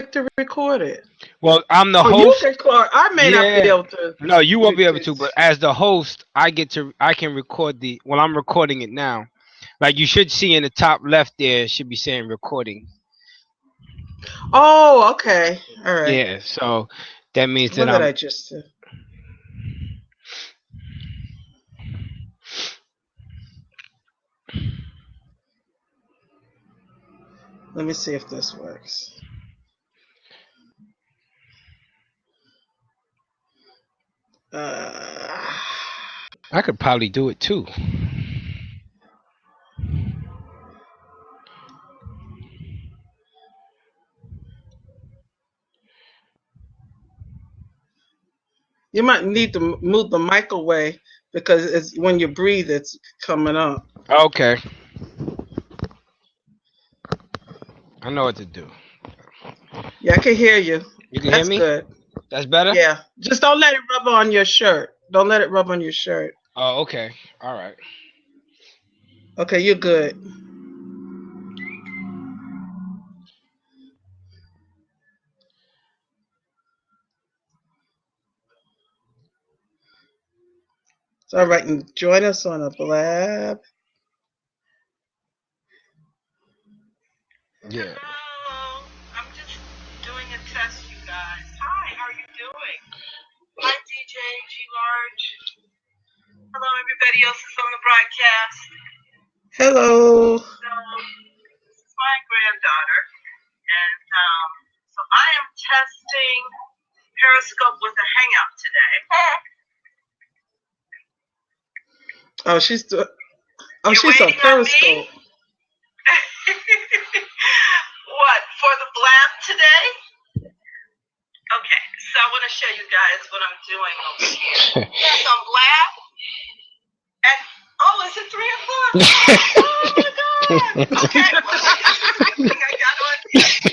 to record it. Well, I'm the Oh, you host. can record. I may not be Yeah. able to. No, you won't be able to, but as the host, I can record well, I'm recording it now. Like you should see in the top left there, it should be saying recording. Oh, okay. All right. Yeah, so that means What that did I'm I just do? Let me see if this works. Uh, I could probably do it too. you might need to move the mic away because it's when you breathe, it's coming up. Okay. I know what to do. Yeah, I can hear you. You can hear That's me? good. That's better? Yeah, just don't let it rub on your shirt. Don't let it rub on your shirt. Oh, okay. All right. Okay, you're good. So, all right, and join us on a blab. Yeah. Hello. I'm just doing a test, you guys. Hi, how are you doing? Hi, DJ G Large. Hello, everybody else is on the broadcast. Hello. So, this is my granddaughter, and so I am testing Periscope with a Hangout today. Oh, she's doing. Oh, she's on Periscope. What, for the blab today? Okay, so I want to show you guys what I'm doing over here. Yes, on blab. And, oh, is it 3 o'clock? Oh my God. Okay, well, I got on.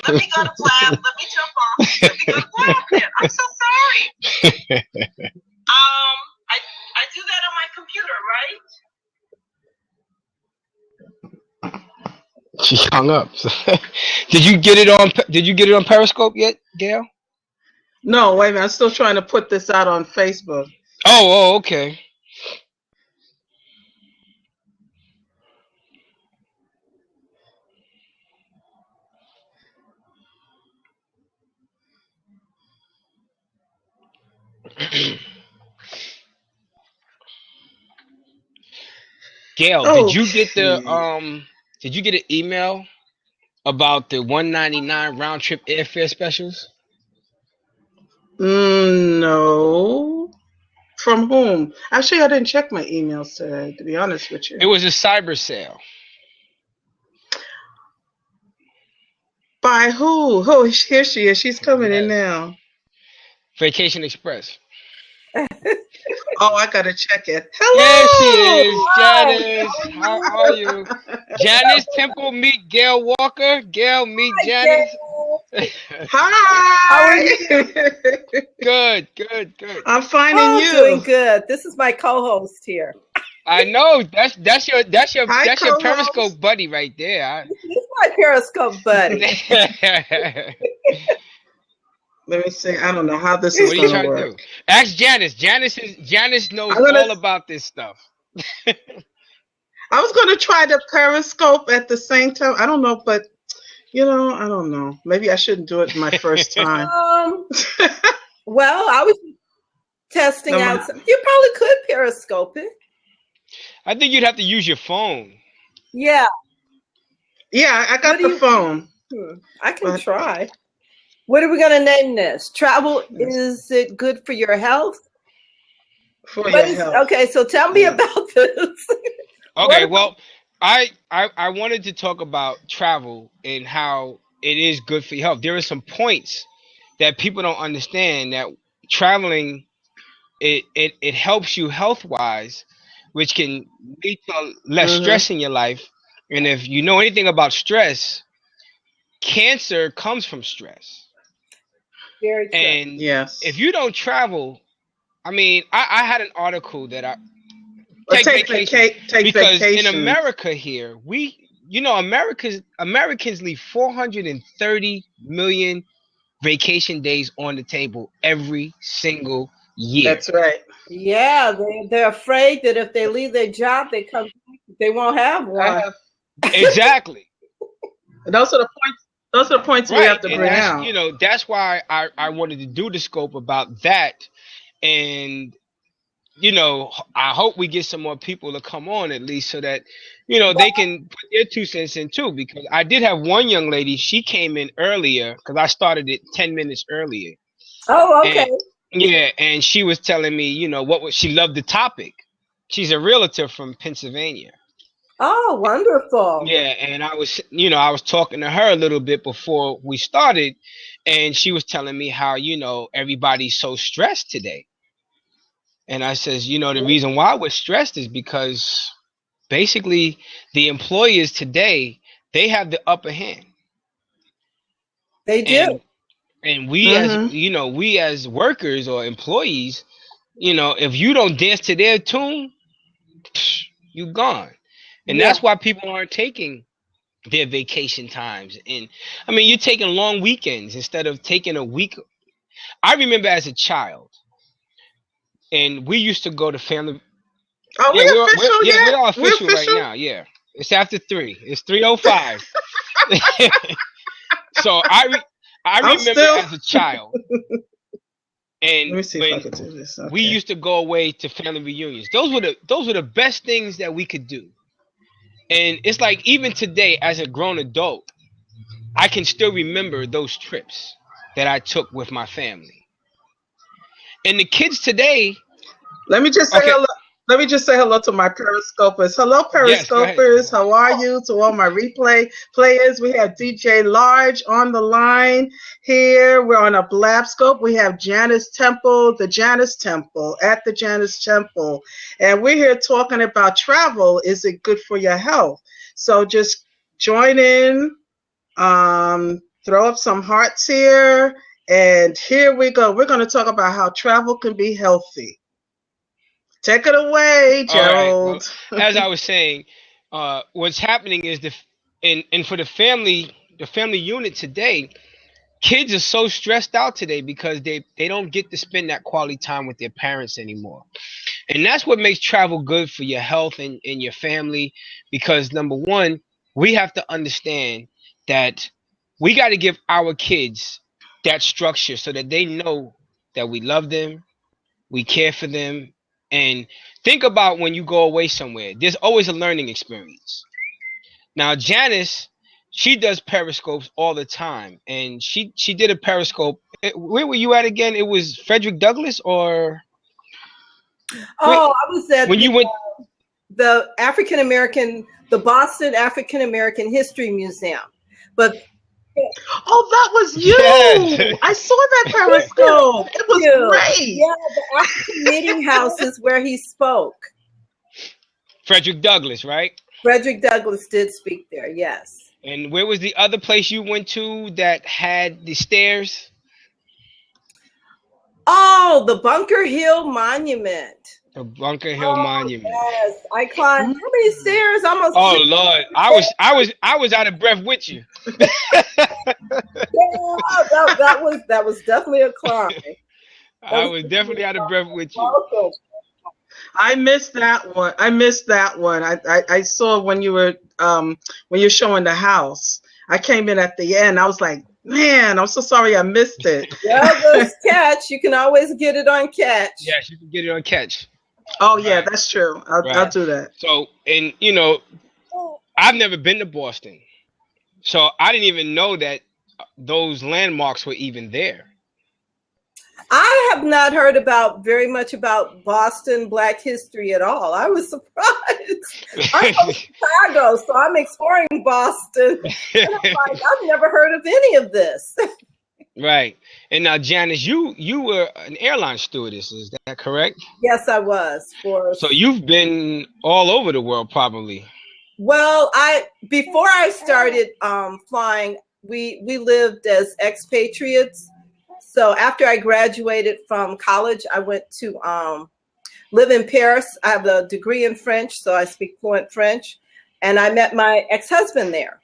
Let me go to blab. Let me jump off. Let me go to blab then. I'm so sorry. I do that on my computer, right? She hung up. Did you get it on? Did you get it on Periscope yet, Gail? No, wait a minute. I'm still trying to put this out on Facebook. Oh, okay. Gail, did you get an email about the $199 round trip airfare specials? No. From whom? Actually, I didn't check my emails today, to be honest with you. It was a cyber sale. By who? Oh, here she is. She's coming in now. Vacation Express. Oh, I gotta check it. Hello. There she is, Janice. How are you? Janice Temple, meet Gail Walker. Gail, meet Janice. Hi. How are you? Good. I'm finding you. Doing good. This is my co-host here. I know that's your Hi, Periscope buddy right there. He's my Periscope buddy. Let me see. I don't know how this is What are you going trying to to do? Ask Janice. Janice knows all about this stuff. I was going to try the Periscope at the same time. I don't know, but I don't know. Maybe I shouldn't do it my first time. Well, I was testing out. You probably could Periscope it. I think you'd have to use your phone. Yeah. Yeah, I got the phone. I can try. What are we going to name this? Travel, is it good for your health? For your health. Okay, so tell me about this. Okay, well, I wanted to talk about travel and how it is good for your health. There are some points that people don't understand that traveling it helps you health wise, which can lead to less stress in your life. And if you know anything about stress, cancer comes from stress. Very true. And if you don't travel, I mean, I had an article that I take vacation. In America here, Americans leave 430 million vacation days on the table every single year. That's right. Yeah, they're afraid that if they leave their job, they won't have I one. have. Exactly. Those are the points. Those are the points we Right. have to And bring that's, out. that's why I wanted to do the scope about that. And, I hope we get some more people to come on at least so that, they can put their 2 cents in too. Because I did have one young lady, she came in earlier because I started it 10 minutes earlier. Oh, okay. And, yeah, and she was telling me, she loved the topic. She's a realtor from Pennsylvania. Oh, wonderful. Yeah, and I was talking to her a little bit before we started, and she was telling me how, everybody's so stressed today. And I says, the reason why we're stressed is because basically the employers today, they have the upper hand. They do. And we we as workers or employees, if you don't dance to their tune, you gone. And that's why people aren't taking their vacation times. And I mean, you're taking long weekends instead of taking a week. I remember as a child, and we used to go to family. Are we official yet? We're all official right now. Yeah, it's after 3. It's 3:05. So I remember as a child, and let me see if I can do this. Okay. We used to go away to family reunions. Those were the best things that we could do. And it's like even today, as a grown adult, I can still remember those trips that I took with my family. And the kids today. Let me just say hello. Let me just say hello to my Periscopers. Hello, Periscopers. Yes, how are you? To all my replay players, we have DJ Large on the line here. We're on a Blabscope. We have Janice Temple, the Janice Temple, at the Janice Temple. And we're here talking about travel. Is it good for your health? So just join in, throw up some hearts here. And here we go. We're going to talk about how travel can be healthy. Take it away, Gerald. Right. Well, as I was saying, what's happening is and for the family unit today, kids are so stressed out today because they don't get to spend that quality time with their parents anymore. And that's what makes travel good for your health and your family. Because number one, we have to understand that we got to give our kids that structure so that they know that we love them, we care for them. And think about when you go away somewhere, there's always a learning experience. Now, Janice, she does Periscopes all the time. And she did a Periscope. Where were you at again? It was Frederick Douglass or? Oh, I was at when you went the the Boston African American History Museum. But oh, that was you. Yes. I saw that Periscope. It was great. Yeah, the African Meeting House is where he spoke. Frederick Douglass, right? Frederick Douglass did speak there, yes. And where was the other place you went to that had the stairs? Oh, the Bunker Hill Monument. The Bunker Hill Monument. Yes, I climbed how many stairs? Almost. Oh Lord, I was out of breath with you. that was definitely a climb. I was definitely out of breath with you. I missed that one. I saw when you were showing the house. I came in at the end. I was like, man, I'm so sorry I missed it. Well, there's Catch. You can always get it on Catch. Yes, you can get it on Catch. Oh, yeah, that's true. I'll do that. So, and I've never been to Boston. So I didn't even know that those landmarks were even there. I have not heard very much about Boston Black history at all. I was surprised. I'm from Chicago, so I'm exploring Boston. And I'm like, I've never heard of any of this. Right. And now, Janice, you were an airline stewardess, is that correct? Yes, I was. So you've been all over the world, probably. Well, before I started flying, we lived as expatriates. So after I graduated from college, I went to live in Paris. I have a degree in French, so I speak fluent French. And I met my ex-husband there.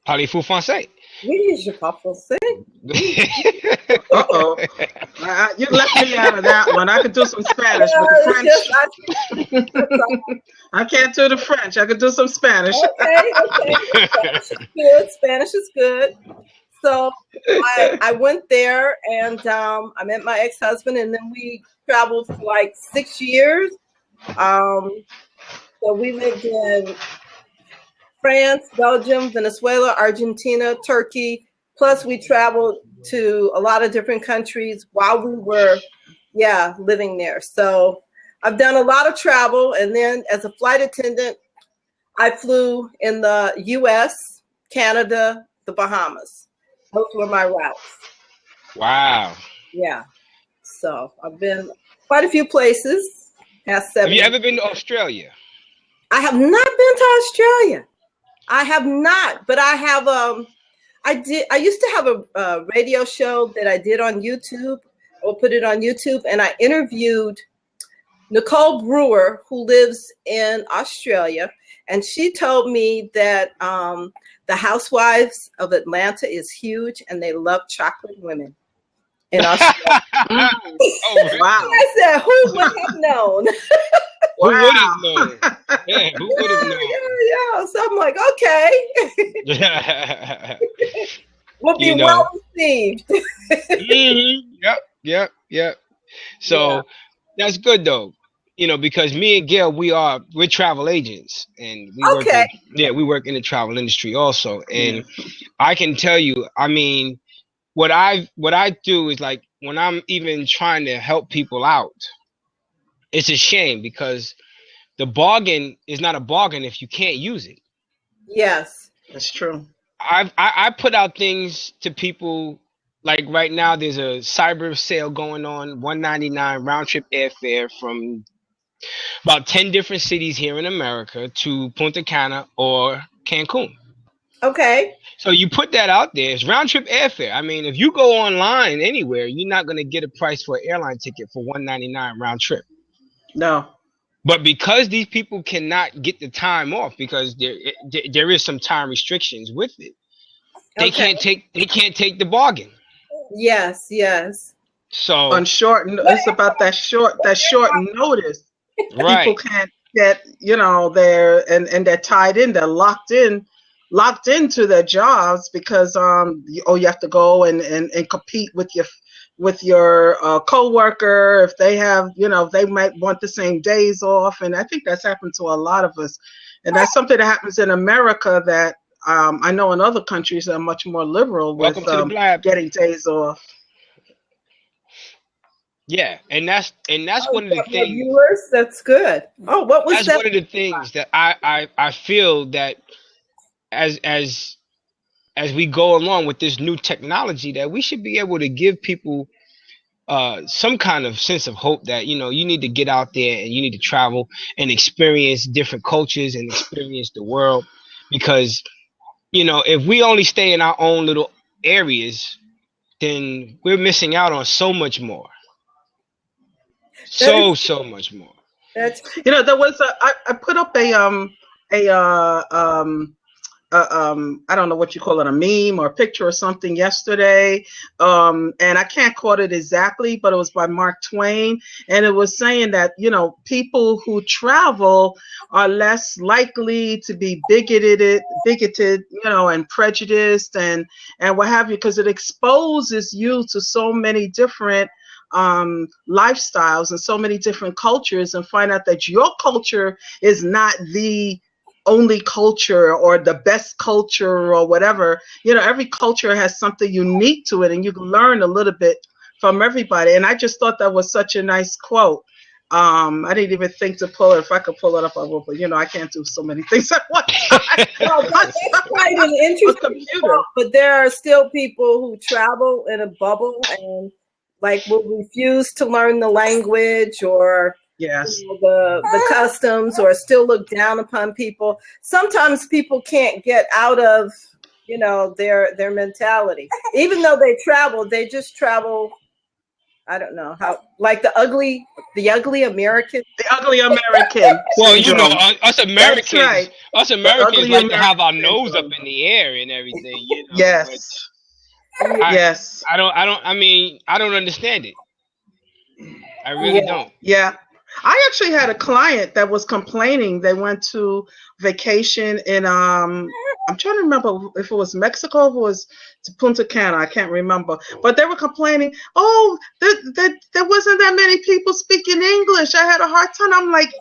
Parlez-vous français? Oui, je parle français. You left me out of that one. I could do some Spanish, but the French. I can't do the French. I could do some Spanish. Okay. Spanish is good. Spanish is good. So I went there and I met my ex-husband, and then we traveled for like 6 years. So we lived in France, Belgium, Venezuela, Argentina, Turkey. Plus, we traveled to a lot of different countries while we were, living there. So I've done a lot of travel. And then as a flight attendant, I flew in the U.S., Canada, the Bahamas. Those were my routes. Wow. Yeah. So I've been quite a few places. Past 7 Have you ever been to Australia? I have not been to Australia. I have not, but I have. I used to have a radio show that I did on YouTube. I will put it on YouTube, and I interviewed Nicole Brewer, who lives in Australia, and she told me that the Housewives of Atlanta is huge, and they love chocolate women in Australia. Oh, wow! I said, who would have known? Who would have known? Yeah, who would have known? Yeah. So I'm like, okay. We'll be well received. Yep. So that's good though, because me and Gail, we're travel agents, and we work in the travel industry also. And I can tell you, I mean, what I do is, like, when I'm even trying to help people out, it's a shame because the bargain is not a bargain if you can't use it. Yes, that's true. I put out things to people, like right now there's a cyber sale going on, $199 round trip airfare from about 10 different cities here in America to Punta Cana or Cancun. Okay. So you put that out there. It's round trip airfare. I mean, if you go online anywhere, you're not going to get a price for an airline ticket for $199 round trip. No. But because these people cannot get the time off, because there is some time restrictions with it, they can't take the bargain. Yes. So on short, it's about that short notice. Right. People can't get, there and they're tied in, they're locked into their jobs because you have to go and compete with your coworker if they have, they might want the same days off, and I think that's happened to a lot of us, and that's something that happens in America that I know in other countries are much more liberal with getting days off. Yeah, and that's one of the things. Viewers, that's good. Oh, what was that? That's one of the things that I feel that as we go along with this new technology, that we should be able to give people some kind of sense of hope that you need to get out there and you need to travel and experience different cultures and experience the world, because if we only stay in our own little areas, then we're missing out on so much more. So much more. There was I put up I don't know what you call it, a meme or a picture or something yesterday. And I can't quote it exactly, but it was by Mark Twain. And it was saying that, people who travel are less likely to be bigoted, and prejudiced and what have you, because it exposes you to so many different lifestyles and so many different cultures, and find out that your culture is not the only culture or the best culture or whatever. Every culture has something unique to it, and you can learn a little bit from everybody. And I just thought that was such a nice quote. I didn't even think to pull it. If I could pull it up, I will, but I can't do so many things at one time. That's quite an interesting quote, but there are still people who travel in a bubble and will refuse to learn the language or yes, the customs, or still look down upon people. Sometimes people can't get out of their mentality. Even though they travel, they just travel. I don't know how, like the ugly American. The ugly American. Well, us Americans, right. Us Americans like to have our nose up in the air and everything. Yes. Yes. I don't understand it. I really don't. Yeah. I actually had a client that was complaining. They went to vacation in I'm trying to remember if it was Mexico, if it was to Punta Cana, I can't remember. But they were complaining, oh, there wasn't that many people speaking English. I had a hard time. I'm like,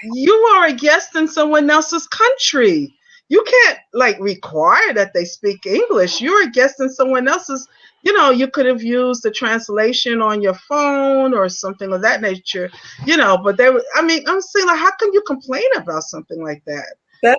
you are a guest in someone else's country. You can't like require that they speak English. You're a guest in someone else's. You know, you could have used the translation on your phone or something of that nature, you know, but I'm saying, like, how can you complain about something like that? But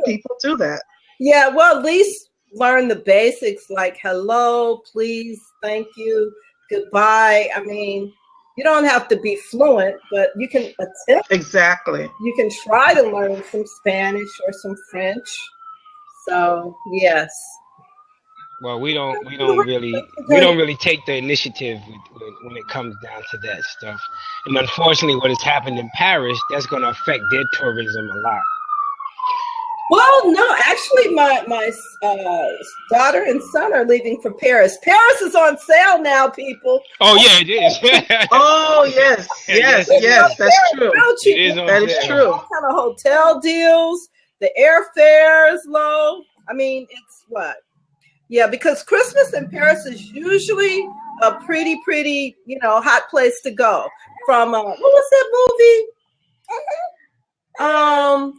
people do that. Yeah, well, at least learn the basics like hello, please, thank you, goodbye. I mean, you don't have to be fluent, but you can attempt. Exactly. You can try to learn some Spanish or some French. So, yes. Well, we don't really take the initiative when it comes down to that stuff. And unfortunately, what has happened in Paris, that's going to affect their tourism a lot. Well, no, actually, my daughter and son are leaving for Paris. Paris is on sale now, people. Oh yeah, it is. Oh yes, that's true. That is true. All kind of hotel deals. The airfare is low. I mean, it's what? Yeah, because Christmas in Paris is usually a pretty, hot place to go. From what was that movie?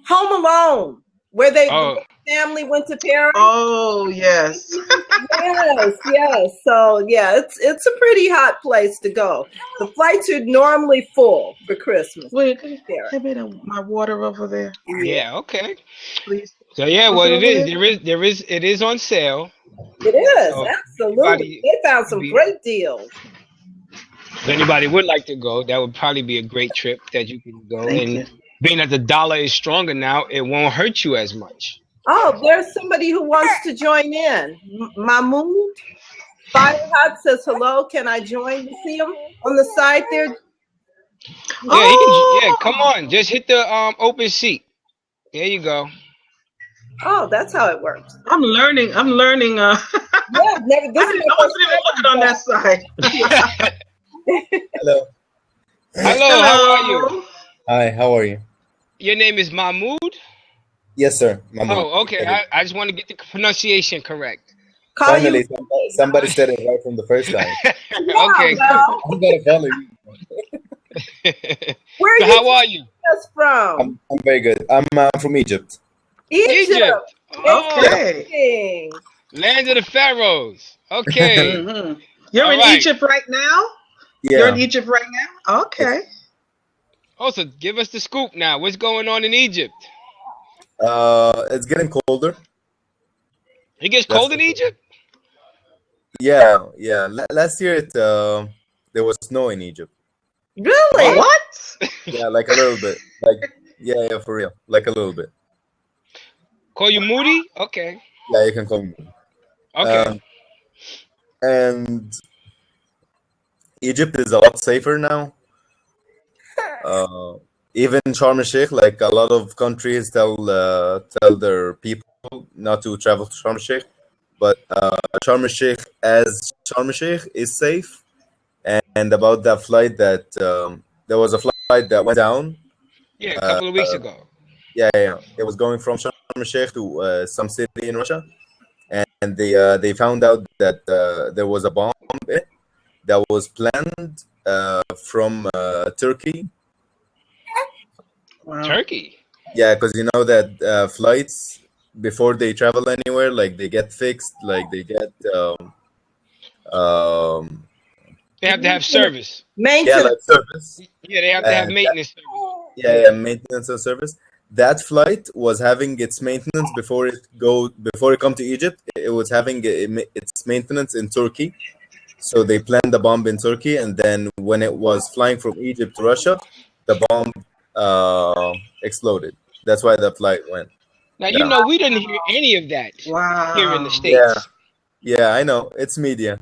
Home Alone, where the family went to Paris. Oh yes. yes. So yeah, it's a pretty hot place to go. The flights are normally full for Christmas. Wait, can you give me my water over there? Yeah. Okay. Please. So yeah, what it is, it is on sale. It is, so absolutely. They found some great deals. If anybody would like to go, that would probably be a great trip that you can go. Being that the dollar is stronger now, it won't hurt you as much. Oh, there's somebody who wants to join in. Mahmoud Firehot says hello. Can I join? You see him on the side there? Yeah, come on. Just hit the open seat. There you go. Oh, that's how it works. I'm learning. Yeah, I wasn't even looking on that side. Hello. Hello, how are you? Hi, how are you? Your name is Mahmoud? Yes, sir. Mahmoud. Oh, okay. I just want to get the pronunciation correct. Finally, somebody said it right from the first time. Okay, good. I'm gonna follow you. Where how are you? From? I'm very good. I'm from Egypt. Egypt. Okay. Land of the Pharaohs. Okay. Mm-hmm. You're in Egypt right now? Yeah. You're in Egypt right now? Okay. Also, give us the scoop now. What's going on in Egypt? It's getting colder. It gets cold in Egypt? Yeah. Last year there was snow in Egypt. Really? What? Yeah, like a little bit. Like yeah, for real. Like a little bit. Call you Moody? Okay. Yeah, you can call me Moody. Okay. And Egypt is a lot safer now. Even Sharm el-Sheikh, like a lot of countries tell their people not to travel to Sharm el-Sheikh, but Sharm el-Sheikh is safe. And about that flight that there was a flight that went down. Yeah, a couple of weeks ago. Yeah. It was going from Sharm el-Sheikh to some city in Russia, and they found out that there was a bomb in it that was planned from Turkey. Wow. Turkey? Yeah, because you know that flights, before they travel anywhere, like they get fixed, like they get they have to have service. Maintenance. Yeah, like service. Yeah, they have to have maintenance service. Yeah, maintenance and service. That flight was having its maintenance before it come to Egypt. It was having its maintenance in Turkey. So they planned the bomb in Turkey, and then when it was flying from Egypt to Russia, the bomb exploded. That's why the flight went. Now you know we didn't hear any of that here in the States. Yeah, I know. It's media.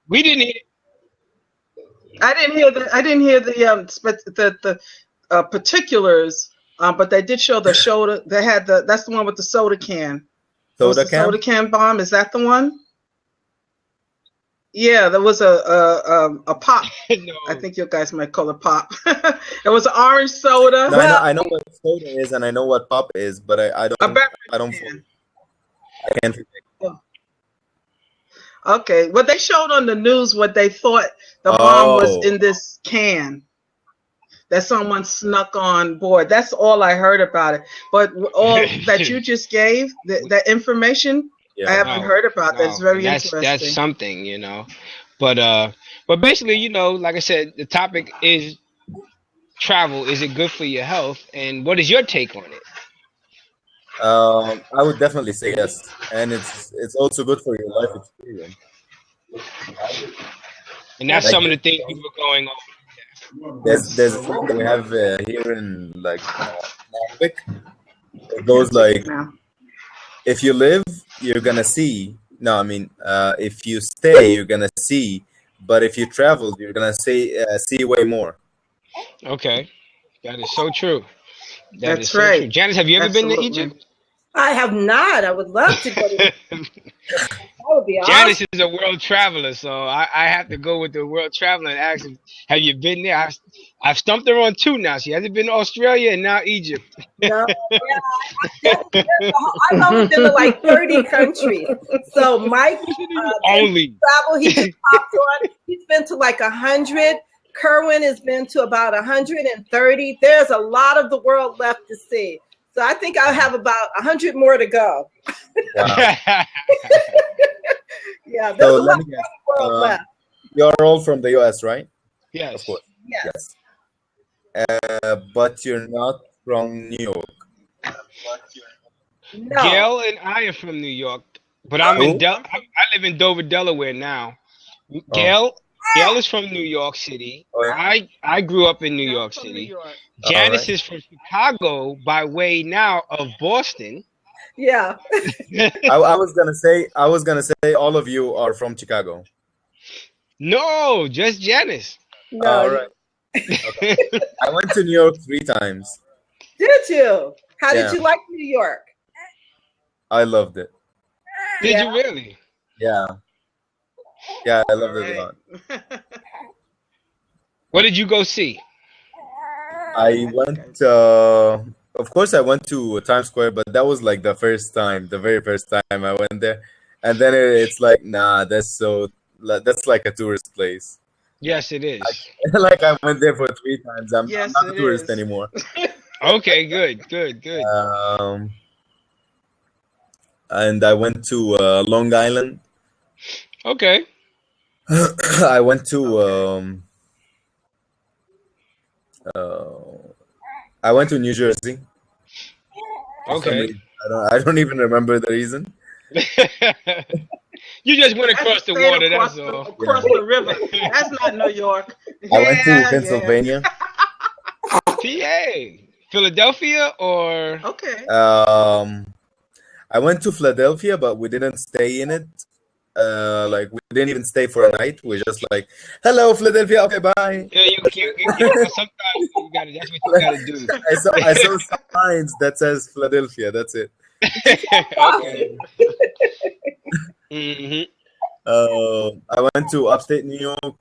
We didn't hear. I didn't hear the particulars. But they did show the soda. They had that's the one with the soda can. Soda can bomb. Is that the one? Yeah, there was a pop. No. I think you guys might call it pop. It was an orange soda. No, I know what soda is and I know what pop is, but I A beverage don't can. I can't. Okay. Well, they showed on the news what they thought the bomb was in this can that someone snuck on board. That's all I heard about it. But all that you just gave, that information, I haven't heard about. That's very interesting. That's something, you know. But basically, you know, like I said, the topic is travel. Is it good for your health? And what is your take on it? I would definitely say yes, and it's also good for your life experience. And that's some of the things we were going on. There's a thing that we have here in like Arabic. It goes like, if you live, you're gonna see. No, I mean, if you stay, you're gonna see. But if you travel, you're gonna see way more. Okay, that is so true. That's right. True. Janice, have you ever been to Egypt? I have not. I would love to go to Egypt. That would be awesome. Janice is a world traveler, so I have to go with the world traveler and ask him, have you been there? I've stumped her on 2 now. She hasn't been to Australia and now Egypt. No, I've only been to like 30 countries. So Mike only travel, he just popped on. He's been to like 100. Kerwin has been to about 130. There's a lot of the world left to see. So I think I'll have about 100 more to go. Wow. Yeah, there's a lot of the world left. You're all from the US, right? Yes. Of course. Yes. But you're not from New York. No. Gail and I are from New York, but I live in Dover, Delaware now. Gail is from New York City. Oh, yeah. I grew up in New York City. Janice is from Chicago by way now of Boston. Yeah. I was gonna say all of you are from Chicago. No, just Janice. No. All right. Okay. I went to New York 3 times. Did you? How did you like New York? I loved it. Did you really? Yeah. Yeah, I loved it a lot. What did you go see? I went, of course, I went to Times Square, but that was like the very first time I went there. And then it's like, nah, that's like a tourist place. Yes, it is. Like I went there for 3 times. I'm not a tourist anymore. Okay, good. And I went to Long Island. Okay. I went to New Jersey. Okay. I don't even remember the reason. You just went across the water, that's all. Across the river. That's not New York. I went to Pennsylvania. PA. Philadelphia or? Okay. I went to Philadelphia, but we didn't stay in it. Like we didn't even stay for a night. We just like, hello, Philadelphia. Okay, bye. Yeah, sometimes you gotta. That's what you gotta do. I saw signs that says Philadelphia. That's it. Okay. Mm-hmm. I went to upstate New York.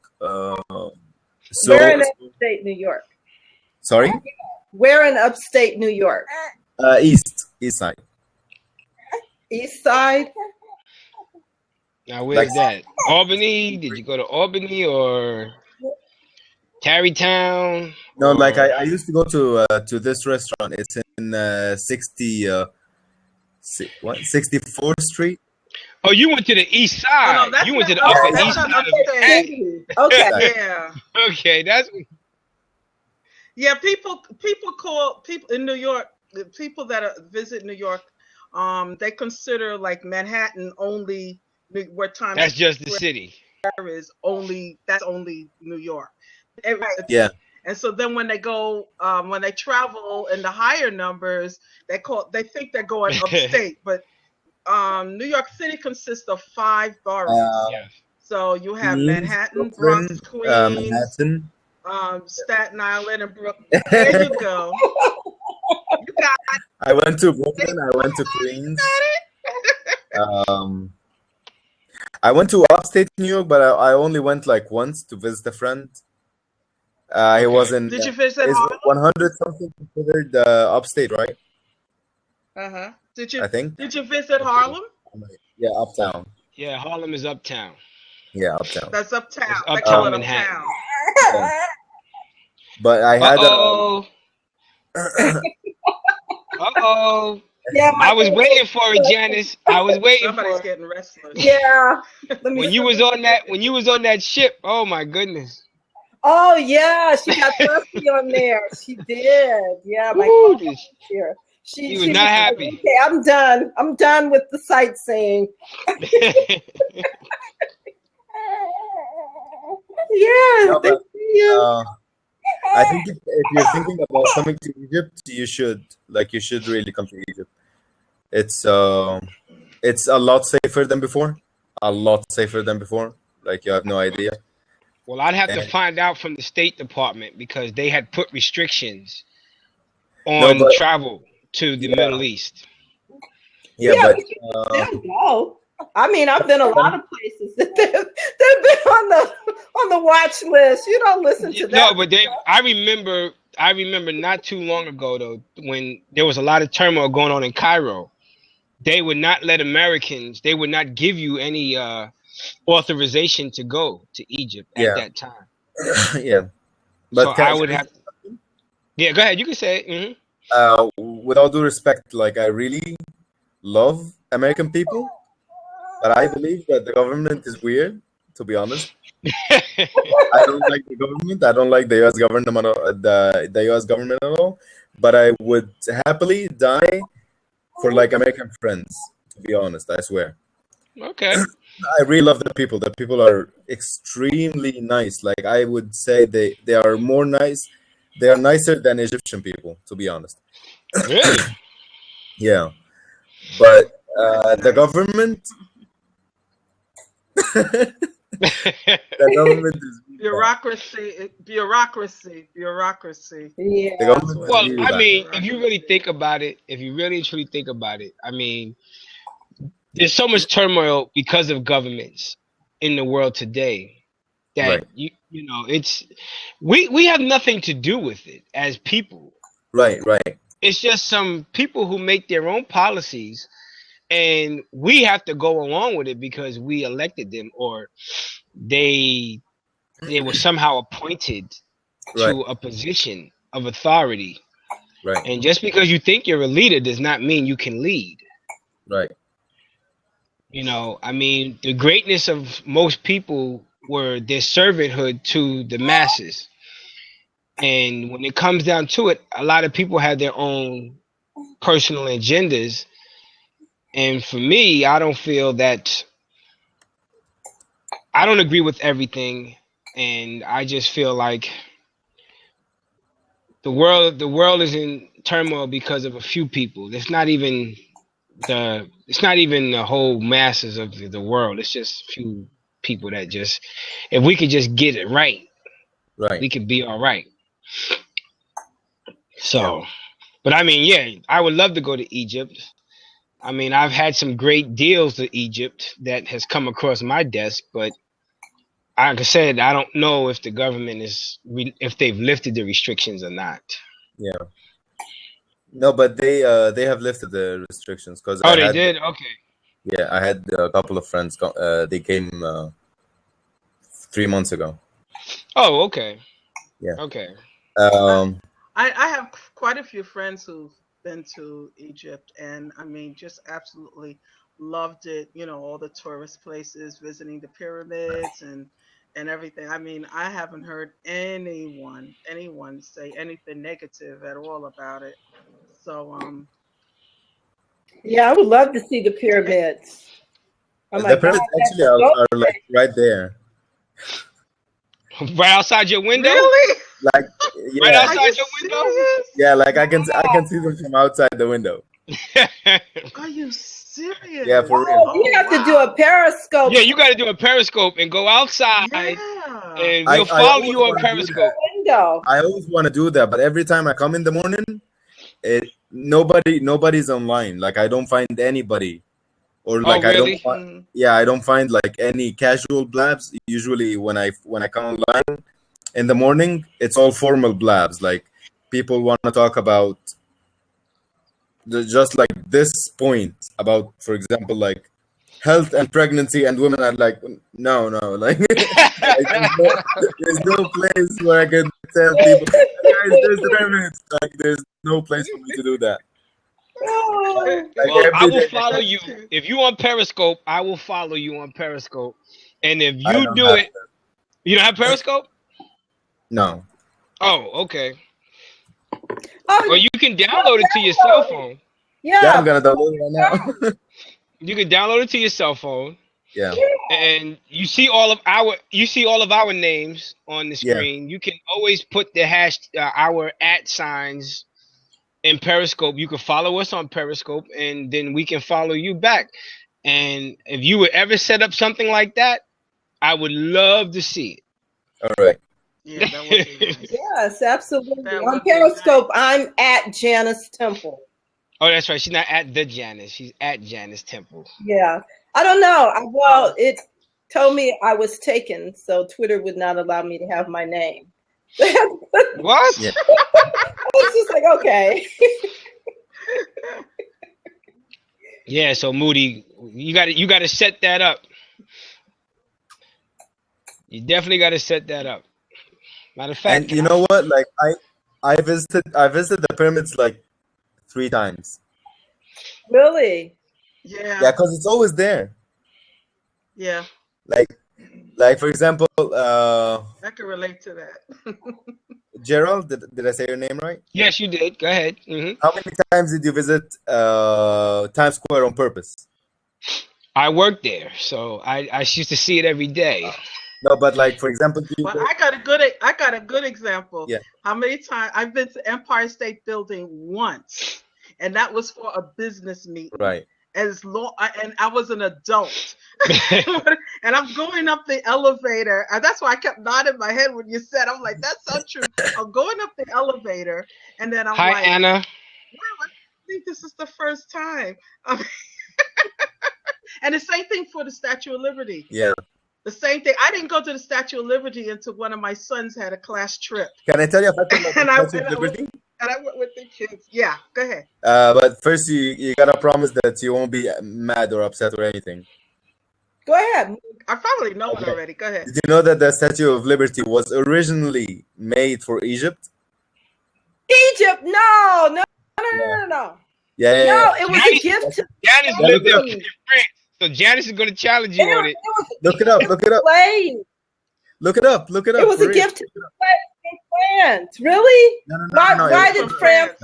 Where in upstate New York? Sorry? Where in upstate New York? East side. East side? Now, where's that? Albany? Did you go to Albany or Tarrytown? No, like I used to go to this restaurant. It's in 64th Street. Oh, you went to the east side. No, you went to the upper east side. Okay. Yeah. Okay, that's. Yeah, people in New York, the people that visit New York, they consider like Manhattan only where Times That's just the city. Is only that's only New York. Yeah. And so then when they go, when they travel in the higher numbers, they think they're going upstate, but New York City consists of 5 boroughs. So you have Manhattan, Bronx, Queens, Manhattan, Staten Island, and Brooklyn. There you go. You got it. I went to Brooklyn. I went to Queens. I went to upstate New York, but I only went like once to visit a friend. He was in. Did you visit Is Harlem? 100 something considered upstate, right? Did you? I think. Did you visit Harlem? Yeah, uptown. Yeah, Harlem is uptown. Yeah, uptown. That's uptown. It's They uptown call it Manhattan. uptown. Yeah. But I had Yeah, I was waiting for it, Janice. I was waiting Somebody's for it. getting restless. Yeah. Let me When see. you was on that ship. Oh my goodness. Oh yeah, she got thirsty on there. She did. Yeah, my Ooh, God here. he was not happy. Okay, I'm done. I'm done with the sightseeing. Yeah, No, thank but, you. I think if you're thinking about coming to Egypt, you should really come to Egypt. It's a lot safer than before. A lot safer than before. Like you have no idea. Well, I'd have to And- find out from the State Department because they had put restrictions No, on but- travel to the Middle East. Yeah, Yeah, but but you still go. I mean, I've been a lot of places that they've been on the watch list. You don't listen to that. No, but I remember not too long ago though, when there was a lot of turmoil going on in Cairo. They would not let Americans. They would not give you any authorization to go to Egypt at Yeah. that time. yeah. But So I would have. Yeah, go ahead. You can say it. with all due respect, like I really love American people, but I believe that the government is weird. To be honest, I don't like the government. I don't like the U.S. government, the U.S. government at all. But I would happily die for like American friends. To be honest, I swear. Okay. I really love the people. The people are extremely nice. Like I would say they are more nice. They are nicer than Egyptian people, to be honest. Really? Yeah. But the government the government is Bureaucracy. the Yeah. government is Well, really I bad. mean, if you really think about it, if you really truly think about it, I mean, there's so much turmoil because of governments in the world today that Right. you know it's we have nothing to do with it as people. Right, right. It's just some people who make their own policies and we have to go along with it because we elected them or they were somehow appointed to a position of authority. Right, And just because you think you're a leader does not mean you can lead. right. You know, I mean, the greatness of most people were their servanthood to the masses. And when it comes down to it, a lot of people have their own personal agendas. And for me, I don't feel that I don't agree with everything. And I just feel like the world is in turmoil because of a few people. It's not even the whole masses of the world. It's just a few people that just, if we could just get it right, Right. we could be all right. So, but I mean, yeah, I would love to go to Egypt. I mean, I've had some great deals to Egypt that has come across my desk, but like I said, I don't know if the government if they've lifted the restrictions or not. Yeah. No, but they have lifted the restrictions because Oh, they did? Okay. Yeah, I had a couple of friends. They came 3 months ago. Oh, okay. Yeah. Okay. I have quite a few friends who've been to Egypt, and I mean, just absolutely loved it. You know, all the tourist places, visiting the pyramids and everything. I mean, I haven't heard anyone say anything negative at all about it. So, Yeah, I would love to see the pyramids. Oh my The pyramids God, actually that's are like right there. Right outside your window? really? Like Right yeah, outside Are you your window? serious? yeah. Like I can see them from outside the window. Are you serious? Yeah, for real. Oh, you have to do a periscope Yeah, you got to do a periscope and go outside, Yeah. and I we'll follow always you on wanna do Periscope. window. I always want to do that, but every time I come in the morning, nobody's online. Like I don't find anybody or like I really? I don't find like any casual blabs. Usually when I come online in the morning, it's all formal blabs. Like people want to talk about just like this point about, for example, like health and pregnancy, and women are like, no, like, there's no place where I can tell people, guys, there's 3 minutes. Like, there's no place for me to do that. Well, I will follow you. If you on Periscope, I will follow you on Periscope. And if you do it, you don't have Periscope? No. Oh, okay. Well, you can download it to your cell phone. Yeah, I'm gonna download it right now. You can download it to your cell phone. Yeah. And you see all of our names on the screen. Yeah. You can always put the our @ in Periscope. You can follow us on Periscope, and then we can follow you back. And if you would ever set up something like that, I would love to see it. All right. Yeah, that would be nice. Yes, absolutely. On Periscope, I'm at Janice Temple. Oh, that's right. She's not at the Janice. She's at Janice Temple. Yeah. I don't know. Well, it told me I was taken, so Twitter would not allow me to have my name. What? Yeah. I was just like, okay. Yeah, so Moody, you got to set that up. You definitely got to set that up. Matter of fact, and you know what? Like I visited the pyramids like 3 times. Really? Yeah. Yeah, because it's always there. Yeah. Like for example, I can relate to that. Gerald, did I say your name right? Yes, you did. Go ahead. Mm-hmm. How many times did you visit Times Square on purpose? I worked there, so I used to see it every day. No, but like for example, Well, I got a good example. Yeah. How many times I've been to Empire State Building once, and that was for a business meeting. Right. And I was an adult, and I'm going up the elevator, and that's why I kept nodding my head when you said. I'm like, that's so true. I'm going up the elevator, and then I'm Hi, like, Anna. wow, I think this is the first time. And the same thing for the Statue of Liberty. Yeah. The same thing. I didn't go to the Statue of Liberty until one of my sons had a class trip. Can I tell you about the Statue of Liberty? And I went with the kids. Yeah, go ahead. But first, you gotta promise that you won't be mad or upset or anything. Go ahead. I probably know it already. Go ahead. Did you know that the Statue of Liberty was originally made for Egypt? Egypt? No. Yeah. No, it was a gift to Janice lived there in France, so Janice is going to challenge you on it. Look it up. Look it up. It was a gift to France. Really? No. Why did France?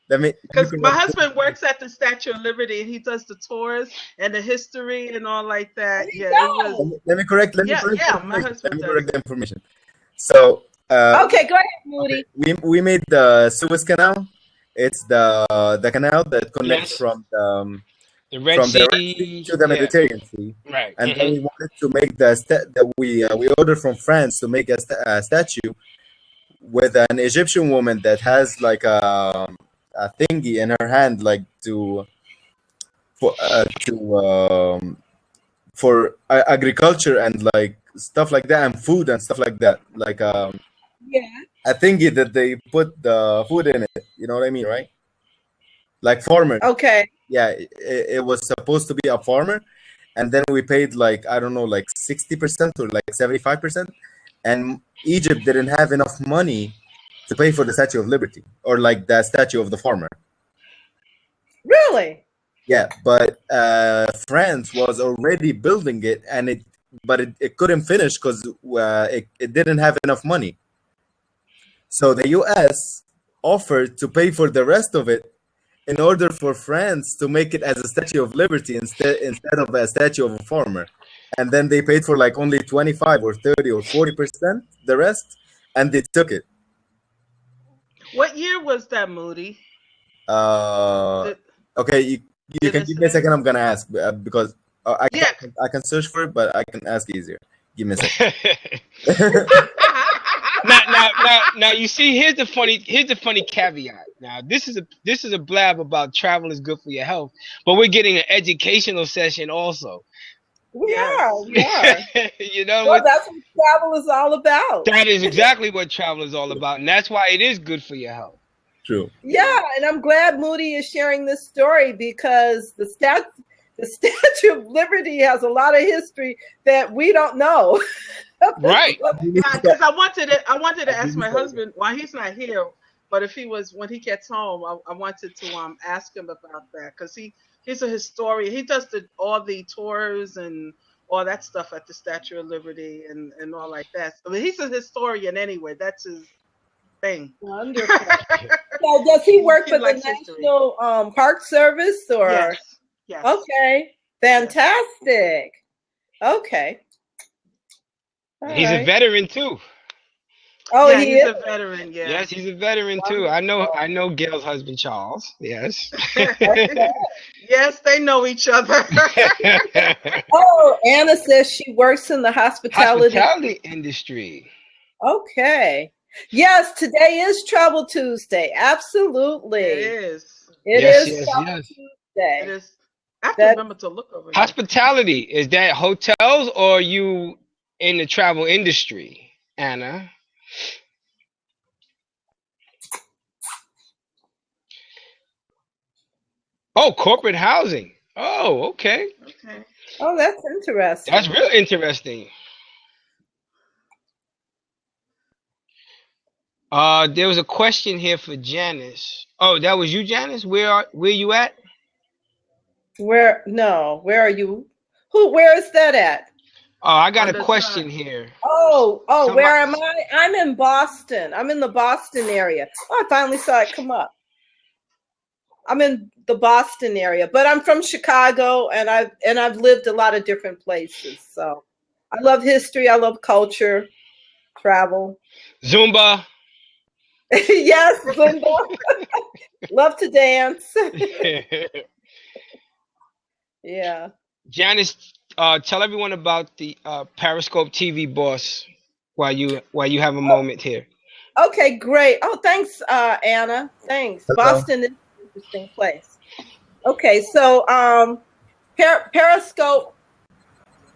Because my husband works at the Statue of Liberty, and he does the tours and the history and all like that. Yeah, it was. Let me correct. My husband correct the information. So. Okay, go ahead, Moody. Okay. We made the Suez Canal. It's the canal that connects from the Red Sea to the Mediterranean Sea. Right. And then we wanted to make we ordered from France to make a statue with an Egyptian woman that has like a thingy in her hand, like for agriculture and like stuff like that, and food and stuff like that, like a thingy that they put the food in it. You know what I mean, right? Like farmer. Okay. Yeah, it was supposed to be a farmer, and then we paid like, I don't know, like 60% or like 75%, and Egypt didn't have enough money to pay for the Statue of Liberty or like the statue of the farmer. Really? Yeah, but France was already building it, and it couldn't finish because it didn't have enough money. So the US offered to pay for the rest of it in order for France to make it as a Statue of Liberty instead of a statue of a farmer. And then they paid for like only 25 or 30 or 40%, the rest, and they took it. What year was that, Moody? Okay, you can give me a second. I'm gonna ask because I can search for it, but I can ask easier. Give me a second. now you see, here's the funny caveat. Now this is a blab about travel is good for your health, but we're getting an educational session also. We Yes. are. We are. You know Well, that's what travel is all about. that is exactly what travel is all about, and that's why it is good for your health. True. Yeah, and I'm glad Moody is sharing this story because the Statue of Liberty has a lot of history that we don't know. Right. Yeah, because I wanted to ask my husband why he's not here, but if he was when he gets home, I wanted to ask him about that because he's a historian. He does all the tours and all that stuff at the Statue of Liberty and all like that. I mean, he's a historian anyway. That's his thing. Wonderful. So does he work He for the likes history. National Park Service or? Yes. Yes. Okay, fantastic. Okay. All He's right. a veteran too. Oh, yeah, he he's is. a veteran. Yeah. Yes, he's a veteran too. I know Gail's husband Charles. Yes. Yes, they know each other. Oh, Anna says she works in the hospitality industry. Okay. Yes, today is Travel Tuesday. Absolutely. It is. It Yes, is yes, Travel yes. Tuesday. It is. I have to That- remember to look over. here. Hospitality, is that hotels or you in the travel industry, Anna? Oh, corporate housing. Oh, okay. Okay. Oh, that's interesting. That's real interesting. There was a question here for Janice. Oh, that was you, Janice? Where you at? Where are you? Where is that at? Oh, I got On a the question side. here. Oh, Somebody- where am I? I'm in Boston. I'm in the Boston area. Oh, I finally saw it come up. I'm in the Boston area, but I'm from Chicago and I've lived a lot of different places. So I love history, I love culture, travel. Zumba. Yes, Zumba. Love to dance. Yeah. Janice, tell everyone about the Periscope TV boss while you have a moment here. Okay, great. Oh, thanks, Anna. Thanks. Hello. Boston is an interesting place. Okay, so Periscope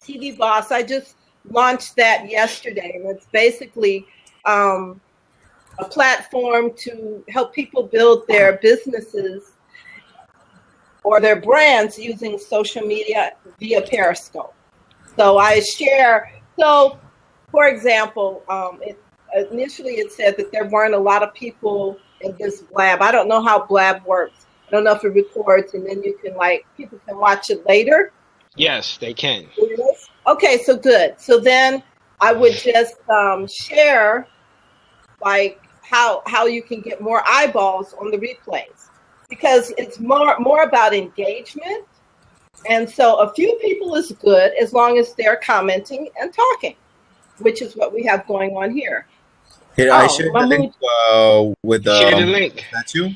TV Boss, I just launched that yesterday, and it's basically a platform to help people build their businesses or their brands using social media via Periscope. So I share, for example, initially it said that there weren't a lot of people in this Blab. I don't know how Blab works. I don't know if it records and then people can watch it later. Yes, they can. Okay, so good. So then I would just share how you can get more eyeballs on the replays because it's more about engagement. And so a few people is good as long as they're commenting and talking, which is what we have going on here. Here, I shared the link with Share the link. statue.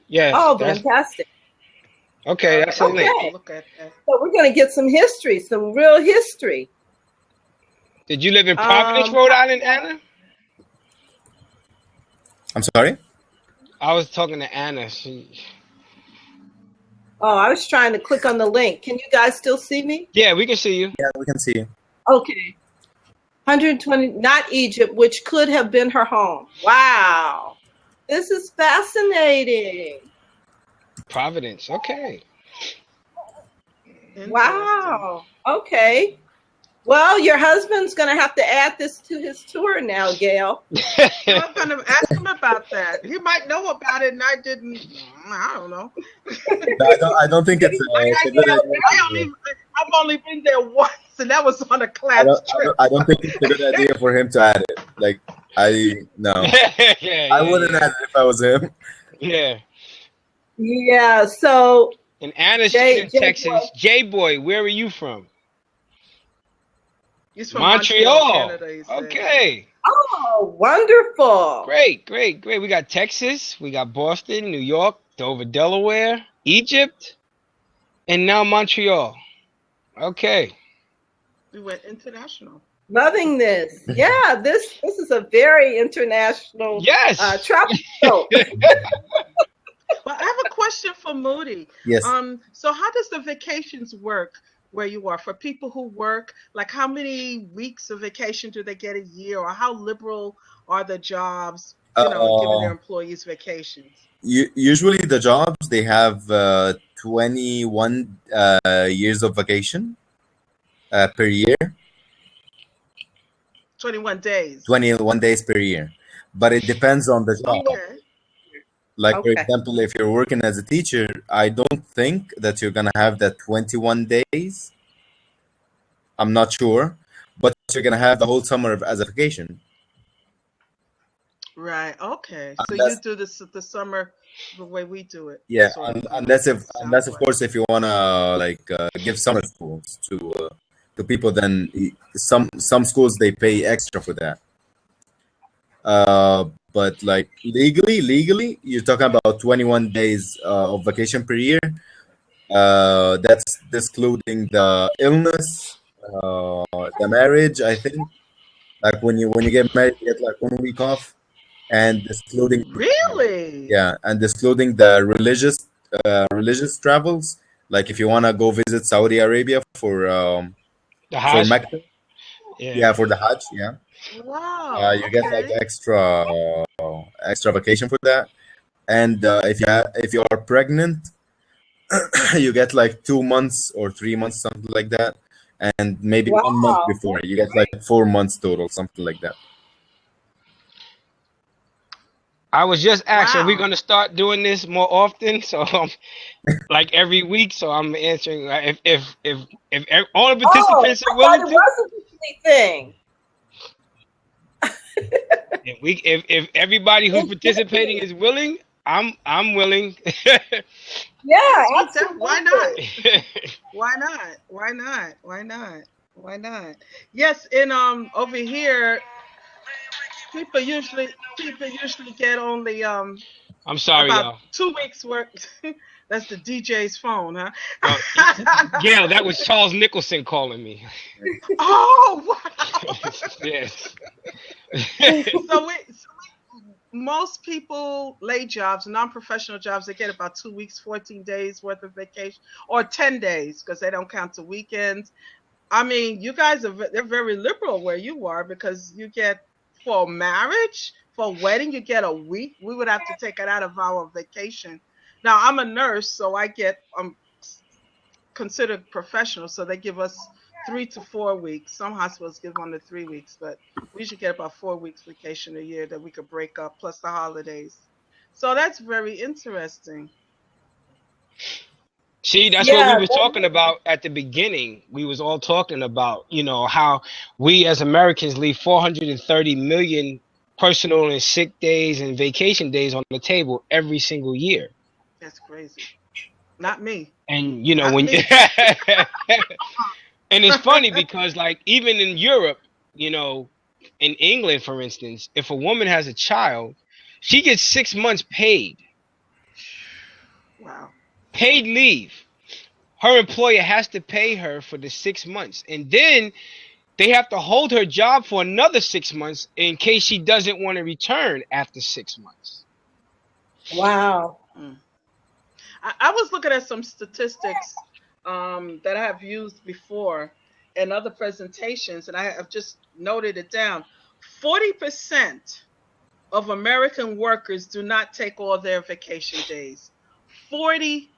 Yes. Oh, fantastic. Okay, that's a link. Okay. Look at that. So we're going to get some history, some real history. Did you live in Providence, Rhode Island, Anna? I'm sorry? I was talking to Anna. Oh, I was trying to click on the link. Can you guys still see me? Yeah, we can see you. Yeah, we can see you. Okay. 120, not Egypt, which could have been her home. Wow. This is fascinating. Providence. Okay. Wow. Okay. Well, your husband's going to have to add this to his tour now, Gail. I'm going to ask him about that. He might know about it, and I didn't. I don't know. No, I don't think it's a good idea. I've only been there once, and that was on a class trip. I don't think it's a good idea for him to add it. Like, no. Yeah, I wouldn't add it if I was him. Yeah. Yeah, so. And Anna's in Texas. J-Boy, where are you from? He's from Montreal. Canada, Okay. Oh, wonderful. Great. We got Texas, we got Boston, New York, Dover, Delaware, Egypt, and now Montreal. Okay. We went international. Loving this. Yeah, this is a very international travel show. Well, I have a question for Moody. Yes. So how does the vacations work where you are for people who work? Like, how many weeks of vacation do they get a year, or how liberal are the jobs, giving their employees vacations? Usually the jobs, they have 21 years of vacation per year. 21 days. 21 days per year. But it depends on the job. Okay. Like, for example, if you're working as a teacher, I don't think that you're going to have that 21 days. I'm not sure. But you're going to have the whole summer as a vacation. Right. Okay. So you do the summer the way we do it. Yeah. Unless of course, if you want to give summer schools to people, then some schools, they pay extra for that. But like legally, you're talking about 21 days of vacation per year. That's excluding the illness, the marriage. I think, like when you get married, you get like 1 week off, and excluding and excluding the religious travels. Like if you want to go visit Saudi Arabia for Mecca, for the Hajj, Wow. You get like extra vacation for that. And if you are pregnant, you get like 2 months or 3 months, something like that. And maybe 1 month before, you get like 4 months total, something like that. I was just asking, are we going to start doing this more often? So, like every week. So I'm answering if all the participants are willing to. It was a weekly thing. If everybody who's participating is willing, I'm willing. Yeah, why not? Why not? Yes, and over here, people usually get only I'm sorry, about y'all. 2 weeks work. That's the DJ's phone, huh? Yeah, that was Charles Nicholson calling me. Oh, wow. Yes. So most people, lay jobs, non-professional jobs, they get about 2 weeks, 14 days worth of vacation, or 10 days because they don't count the weekends. I mean, you guys they're very liberal where you are, because you get, for marriage, for wedding, you get a week. We would have to take it out of our vacation. Now, I'm a nurse, so I get considered professional, so they give us 3 to 4 weeks. Some hospitals give 1 to 3 weeks, but we should get about 4 weeks vacation a year that we could break up, plus the holidays. So that's very interesting. See, that's what we were talking about at the beginning. We was all talking about, how we as Americans leave 430 million personal and sick days and vacation days on the table every single year. That's crazy. Not me. And when and it's funny because, like, even in Europe, in England, for instance, if a woman has a child, she gets 6 months paid. Wow. Paid leave. Her employer has to pay her for the 6 months. And then they have to hold her job for another 6 months in case she doesn't want to return after 6 months. Wow. I was looking at some statistics that I have used before in other presentations, and I have just noted it down. 40% of American workers do not take all their vacation days. 40%.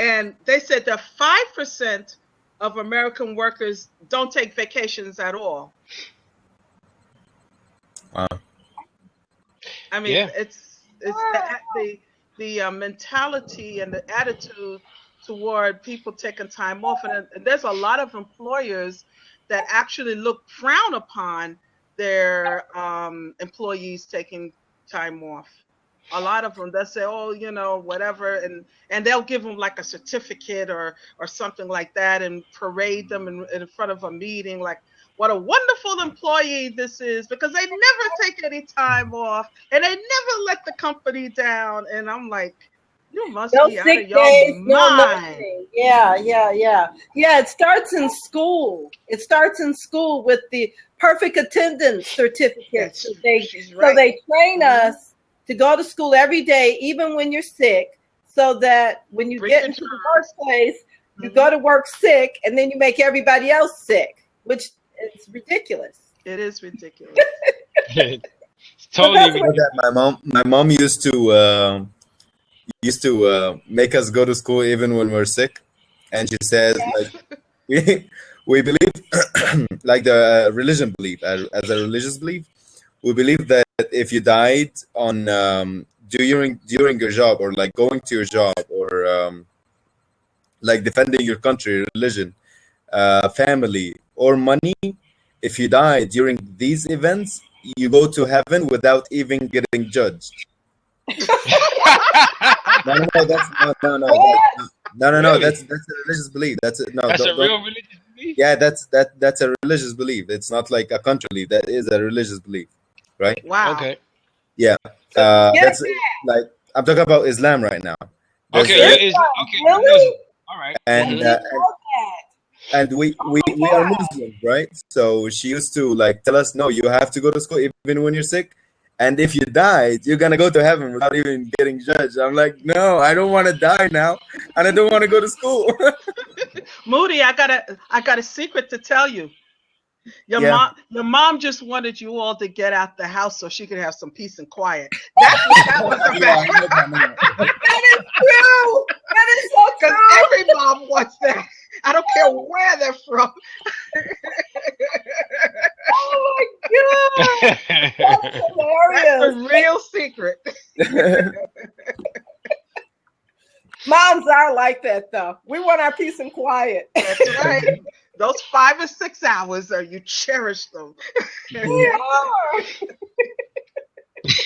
And they said that 5% of American workers don't take vacations at all. Wow. I mean, it's the mentality and the attitude toward people taking time off, and there's a lot of employers that actually frown upon their employees taking time off. A lot of them, they'll say, oh, whatever, and they'll give them like a certificate or something like that, and parade them in front of a meeting, like what a wonderful employee this is, because they never take any time off and they never let the company down. And I'm like, You must No be out sick of your days, no mind. nothing. Yeah. Yeah, it starts in school. It starts in school with the perfect attendance certificates. She's So right. they train us to go to school every day, even when you're sick, so that when you get into the workplace, you go to work sick, and then you make everybody else sick, which is ridiculous. It is ridiculous. Totally. You know that my mom used to make us go to school even when we're sick, and she says like we believe like the religion belief as a religious belief, we believe that if you died on during your job, or like going to your job, or like defending your country, religion, family, or money, if you die during these events, you go to heaven without even getting judged. No, that's no. That's a religious belief. That's a Real religious belief. Yeah, that's a religious belief. It's not like a country belief. That is a religious belief, right? Wow. Okay. Yeah. That's like I'm talking about Islam right now. Okay. Really? All right. And and we are Muslims, right? So she used to like tell us, no, you have to go to school even when you're sick. And if you died, you're gonna go to heaven without even getting judged. I'm like, no, I don't want to die now, and I don't want to go to school. Moody, I got a secret to tell you. Your mom just wanted you all to get out the house so she could have some peace and quiet. That's what that was about. That is true. That is so true. Because every mom wants that. I don't care where they're from. Oh my God. That's hilarious. That's a real secret. Moms are like that, though. We want our peace and quiet. That's right. Those 5 or 6 hours, you cherish them. We are.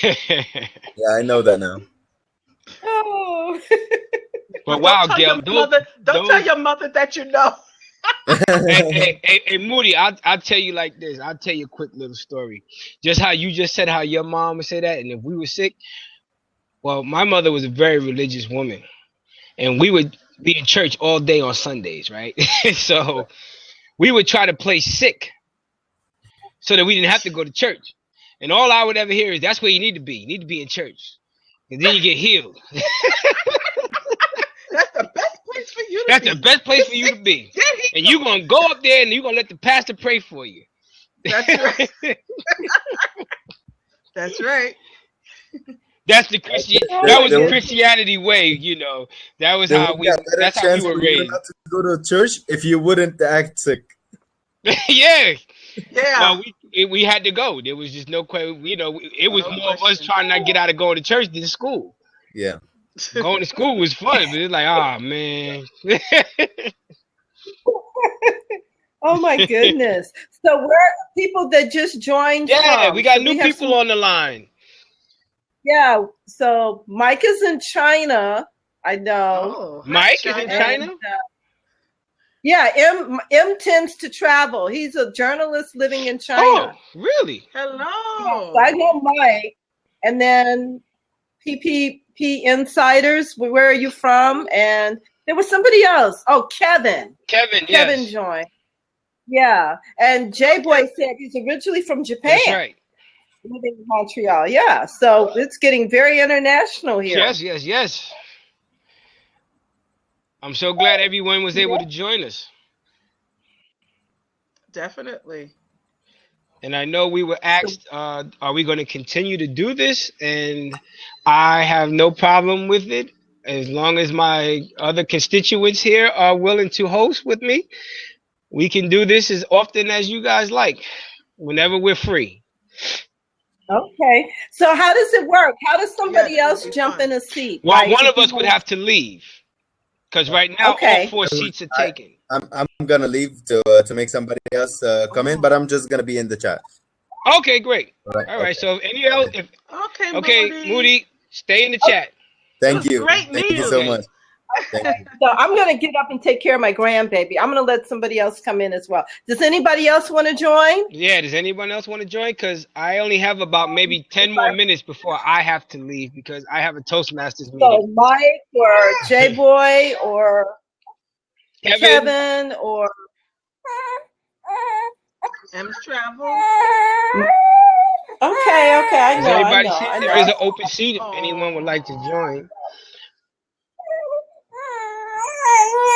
Yeah, I know that now. Oh. But wow, Gail, don't tell your mother that you know. hey, Moody, I'll tell you like this. I'll tell you a quick little story. Just how you just said how your mom would say that, and if we were sick, well, my mother was a very religious woman, and we would be in church all day on Sundays, right? So we would try to play sick so that we didn't have to go to church. And all I would ever hear is, that's where you need to be. You need to be in church. And then you get healed. That's the best place for you to be. That's the best place for you to be. And you're going to go up there and you're going to let the pastor pray for you. That's right. That's right. That's the that was the Christianity way, you know. That was how we were raised. Not to go to church if you wouldn't act sick. Yeah. Yeah. Well, we had to go. There was just no question. You know, it was more of us trying not to get out of going to church than school. Yeah. Going to school was fun, but it's like, oh man. Oh my goodness. So we're people that just joined. Yeah, we got new people on the line. Yeah, so Mike is in China. I know. Oh, Mike is in China? And, yeah, M tends to travel. He's a journalist living in China. Oh, really? Hello. So I know Mike. And then PPP Insiders, where are you from? And there was somebody else. Oh, Kevin. Kevin yes. Joined. Yeah. And J-Boy said he's originally from Japan. That's right. Living in Montreal. Yeah. So it's getting very international here. Yes. I'm so glad everyone was able to join us. Definitely. And I know we were asked, are we going to continue to do this? And I have no problem with it. As long as my other constituents here are willing to host with me, we can do this as often as you guys like, whenever we're free. Okay. So how does it work? How does somebody else jump in a seat? Well, like, one of us would have to leave. Because right now, all 4 seats are taken. I'm going to leave to make somebody else come in, but I'm just going to be in the chat. Okay, great. All right. Okay. So any else? Okay, Moody, stay in the chat. Thank you. Great Thank you so much. So I'm going to get up and take care of my grandbaby. I'm going to let somebody else come in as well. Does anybody else want to join? Yeah, does anyone else want to join? Because I only have about maybe 10 more minutes before I have to leave because I have a Toastmasters meeting. So Mike or J-Boy or Kevin or M's Travel. Okay, I know. Everybody, I know. there is an open seat if anyone would like to join.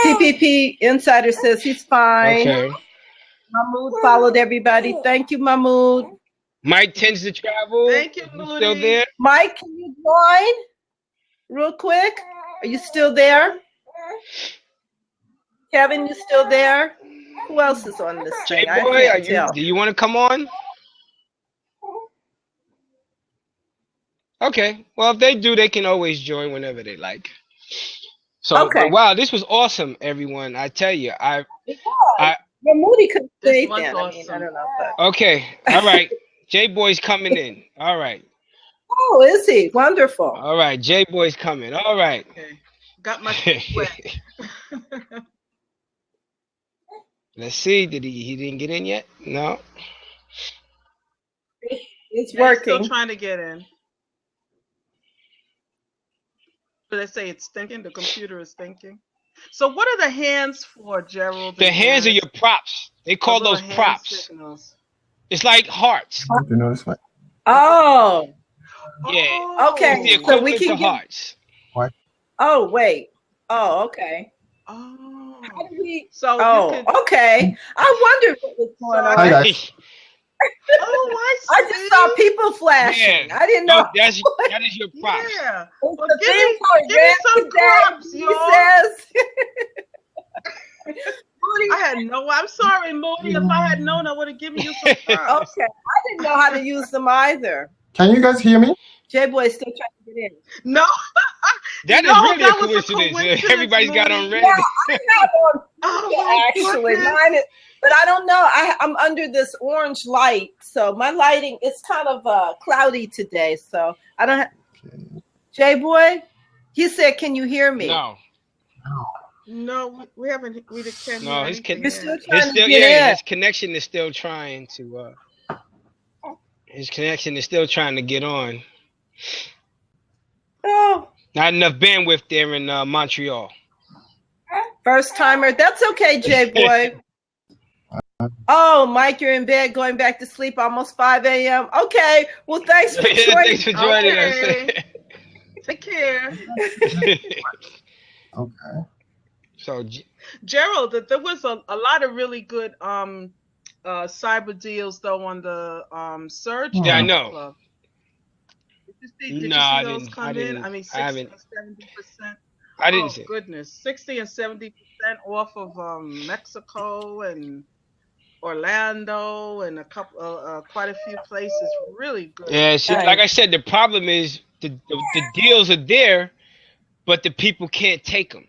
PPP Insider says he's fine. Okay. Mahmoud followed everybody. Thank you, Mahmoud. Mike tends to travel. Thank you, Moody. Still there? Mike, can you join real quick? Are you still there? Kevin, you still there? Who else is on this thing? J-Boy, do you want to come on? Okay. Well, if they do, they can always join whenever they like. So, okay. Wow, this was awesome, everyone. I tell you, Moody could stay then. Awesome. I don't know. But... Okay. All right. J-Boy's coming in. All right. Oh, is he? Wonderful. All right. J-Boy's coming. All right. Okay. Got my feet wet. Let's see. Did he didn't get in yet? No. It's working. Still trying to get in. They say it's thinking. The computer is thinking. So what are the hands for, Gerald? The hands are your props. They call those props. Signals. It's like hearts. You know this one? Oh. Yeah. Okay. It's the equivalent to hearts. What? Oh, wait. Oh, okay. Oh. So okay. I wondered what was going on. Hi, guys. I just saw people flashing. Yeah. I didn't know. That is your props. Yeah. Well, give me some props, he y'all. says. I'm sorry, Moody. If I had known, I would have given you some props. Okay. I didn't know how to use them either. Can you guys hear me? J-Boy is still trying to get in. No. That is really a coincidence. Everybody's got on red. Yeah, I have on actually. Mine is, but I don't know. I'm under this orange light, so my lighting is kind of cloudy today. So I don't. J-Boy, he said, "Can you hear me?" No, we haven't. We can't. No, his his connection is still trying to. His connection is still trying to get on. Oh. Not enough bandwidth there in Montreal. First timer. That's okay, J-Boy. Oh, Mike, you're in bed going back to sleep almost 5 a.m. Okay. Well, thanks for joining. Thanks for joining us. Take care. Okay. So, Gerald, there was a lot of really good cyber deals though on the Surge. Yeah, I know. Club. Did you see those come in? I mean, 60 and 70%. I didn't see. Goodness, 60 and 70% off of Mexico and Orlando and a couple, quite a few places. Really good. Yeah, see, like I said, the problem is the deals are there, but the people can't take them.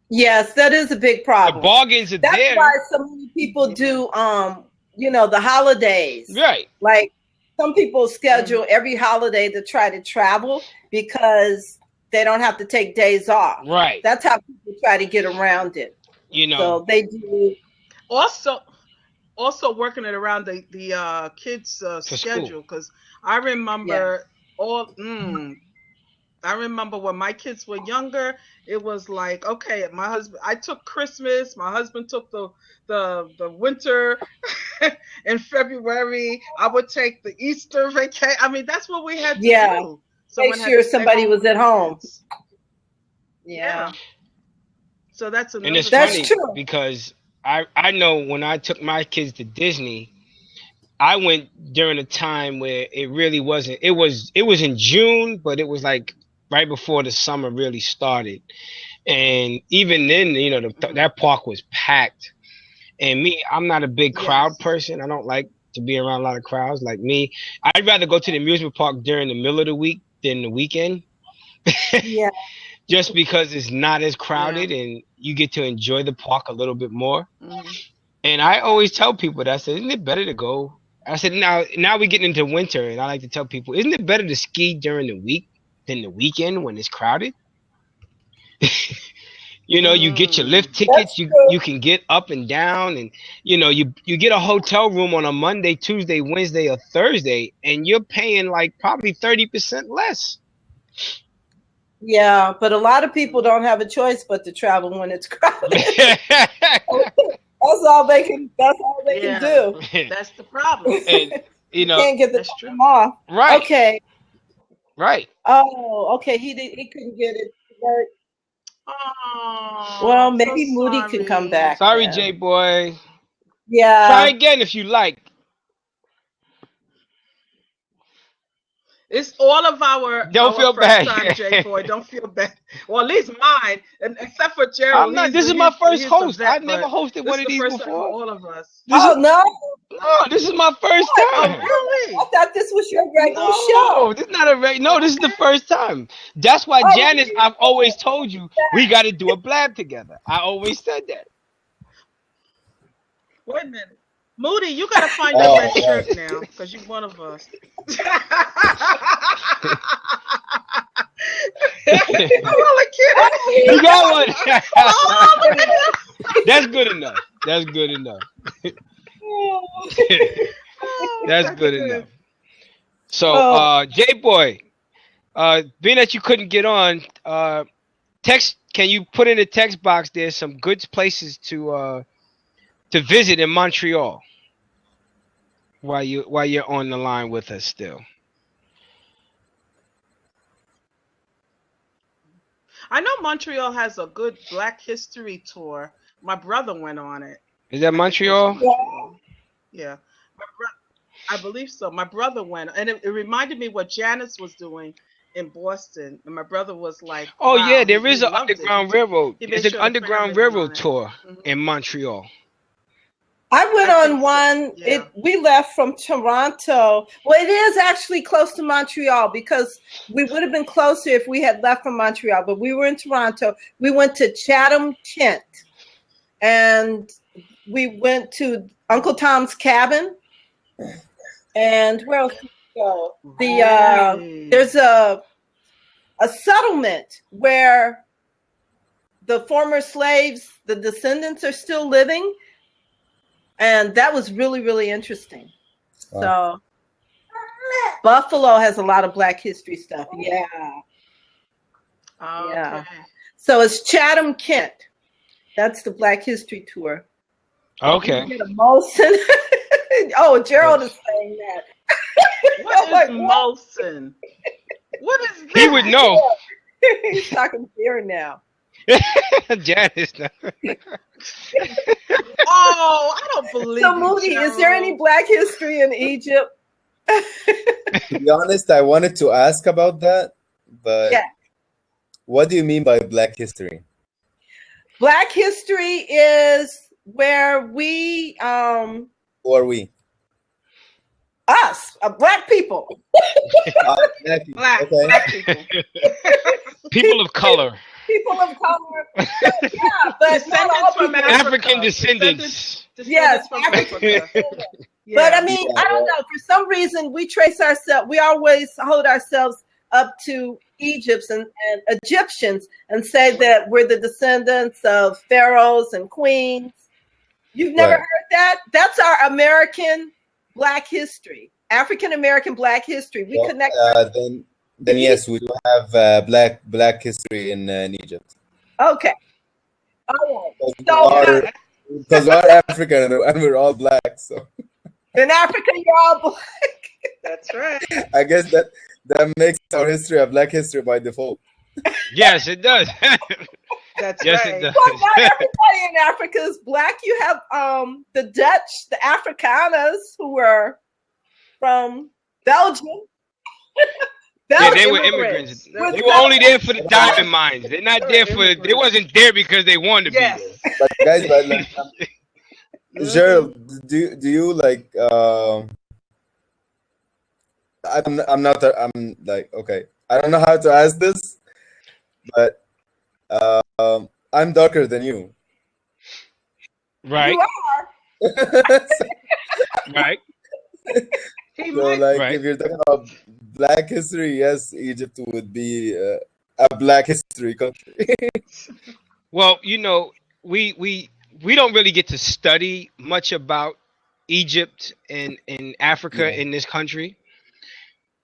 Yes, that is a big problem. The bargains are there. That's why so many people do, the holidays. Right. Like some people schedule every holiday to try to travel because they don't have to take days off. Right. That's how people try to get around it. So they do. Also working it around the kids' schedule, because I remember I remember when my kids were younger, it was like, okay, I took Christmas, my husband took the winter in February. I would take the Easter vacation. I mean, that's what we had to do. So make sure somebody was at home. Yeah. So that's another. And it's funny because I know when I took my kids to Disney, I went during a time where it really wasn't. It was in June, but it was like right before the summer really started, and even then, that park was packed. And me, I'm not a big crowd person. I don't like to be around a lot of crowds. Like me, I'd rather go to the amusement park during the middle of the week than the weekend. Yeah. Just because it's not as crowded and you get to enjoy the park a little bit more. Mm-hmm. And I always tell people that, I said, isn't it better to go? I said, now we're getting into winter, and I like to tell people, isn't it better to ski during the week than the weekend when it's crowded? You know, you get your lift tickets, you can get up and down, and you know, you get a hotel room on a Monday, Tuesday, Wednesday, or Thursday, and you're paying like probably 30% less. Yeah, but a lot of people don't have a choice but to travel when it's crowded. That's all they can do. That's the problem. And you know, can't get the time off. Right. Okay. Right. Oh, okay. He couldn't get it. Oh, well, maybe so Moody can come back. Sorry, J boy. Yeah. Try again if you like. It's all of our don't feel bad, time, J boy. Don't feel bad. Well, at least mine, and except for Gerald. I'm not. This is my first host. I've never hosted one of these before. All of us. No, this is my first time. Oh, really? I thought this was your regular show. This is not a regular. No, this is the first time. That's why, Janice, I've always told you we got to do a blab together. I always said that. Wait a minute. Moody, you gotta find your red shirt now, because you're one of us. I'm only kidding. You got one. That's good enough. That's good enough. That's good enough. So, J boy, being that you couldn't get on, text. Can you put in the text box there some good places to visit in Montreal while you're on the line with us still? I know Montreal has a good Black History tour. My brother went on it. Is that Montreal? Yeah. I believe so. My brother went, and it reminded me what Janice was doing in Boston. And my brother was like, "Oh wow, yeah, there is an Underground Railroad. There's an Underground Railroad tour in Montreal." I went on one. Yeah. We left from Toronto. Well, it is actually close to Montreal because we would have been closer if we had left from Montreal. But we were in Toronto. We went to Chatham, Kent, and we went to Uncle Tom's Cabin. And where else did we go? There's a settlement where the former slaves, the descendants, are still living. And that was really, really interesting. Wow. So Buffalo has a lot of Black history stuff. Yeah. Okay. Yeah. So it's Chatham, Kent. That's the Black History tour. Okay. Molson. Oh, Gerald is saying that. What is Molson? What is that? He would know. He's talking beer now. Janice. Oh, I don't believe. So, Moody, is there any Black history in Egypt? To be honest, I wanted to ask about that, but what do you mean by Black history? Black history is where we Who are we? Us, Black people. Black people. People of color. People of color. Yeah, but descendants from African descendants. Yes, from Africa. But I mean, I don't know. For some reason, we trace ourselves. We always hold ourselves up to Egypts and Egyptians and say that we're the descendants of pharaohs and queens. You've never heard that? That's our American Black history, African American Black history. We connect. Then yes, we do have black history in Egypt. Okay. All right. Because we're African and we're all Black, so. In Africa, you're all Black. That's right. I guess that makes our history a Black history by default. Yes, it does. That's yes, right. It does. Well, not everybody in Africa is Black. You have the Dutch, the Afrikaners, who were from Belgium. Yeah, they were immigrants. They were only there for the diamond mines. They're not there for. They wasn't there because they wanted to be there. But guys, Gerald, do you like? I'm like, okay. I don't know how to ask this, but I'm darker than you. Right. You are. Right. So, like, if you're talking about Black history, yes, Egypt would be a Black history country. Well, we don't really get to study much about Egypt and Africa Yeah. in this country,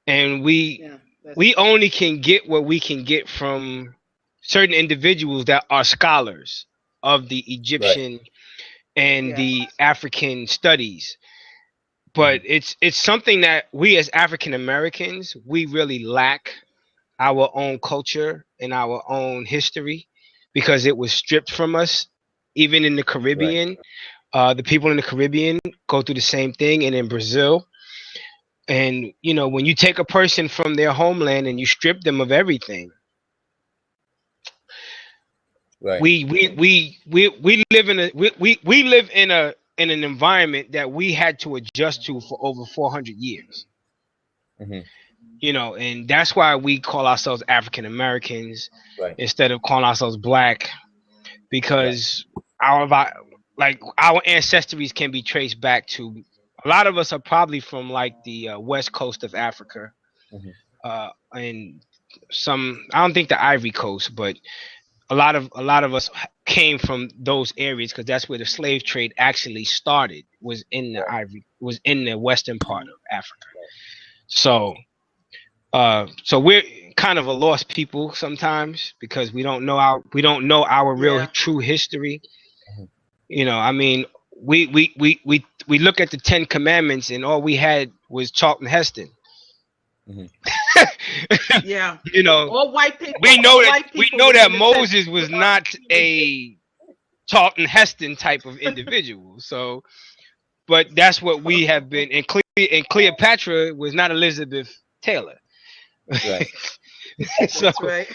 and we Yeah. we only can get what we can get from certain individuals that are scholars of the Egyptian and Yeah. the African studies. But it's something that we as African Americans, we really lack our own culture and our own history because it was stripped from us. Even in the Right. Caribbean, the people in the Caribbean go through the same thing, and in Brazil. And when you take a person from their homeland and you strip them of everything, Right. we live in we live in an environment that we had to adjust to for over 400 years. Hmm. And that's why we call ourselves African Americans Right. instead of calling ourselves Black, because our ancestries can be traced back to, a lot of us are probably from like the west coast of Africa, Mhm. and some, I don't think the Ivory Coast, but a lot of us came from those areas because that's where the slave trade actually started, was in the western part of Africa. So we're kind of a lost people sometimes because we don't know our real true history. I mean, we look at the Ten Commandments and all we had was Charlton Heston. Mhm. Yeah. All white people. We know that Moses was not a Charlton Heston type of individual. So, but that's what we have been. And Cleopatra was not Elizabeth Taylor. Right. So, That's right.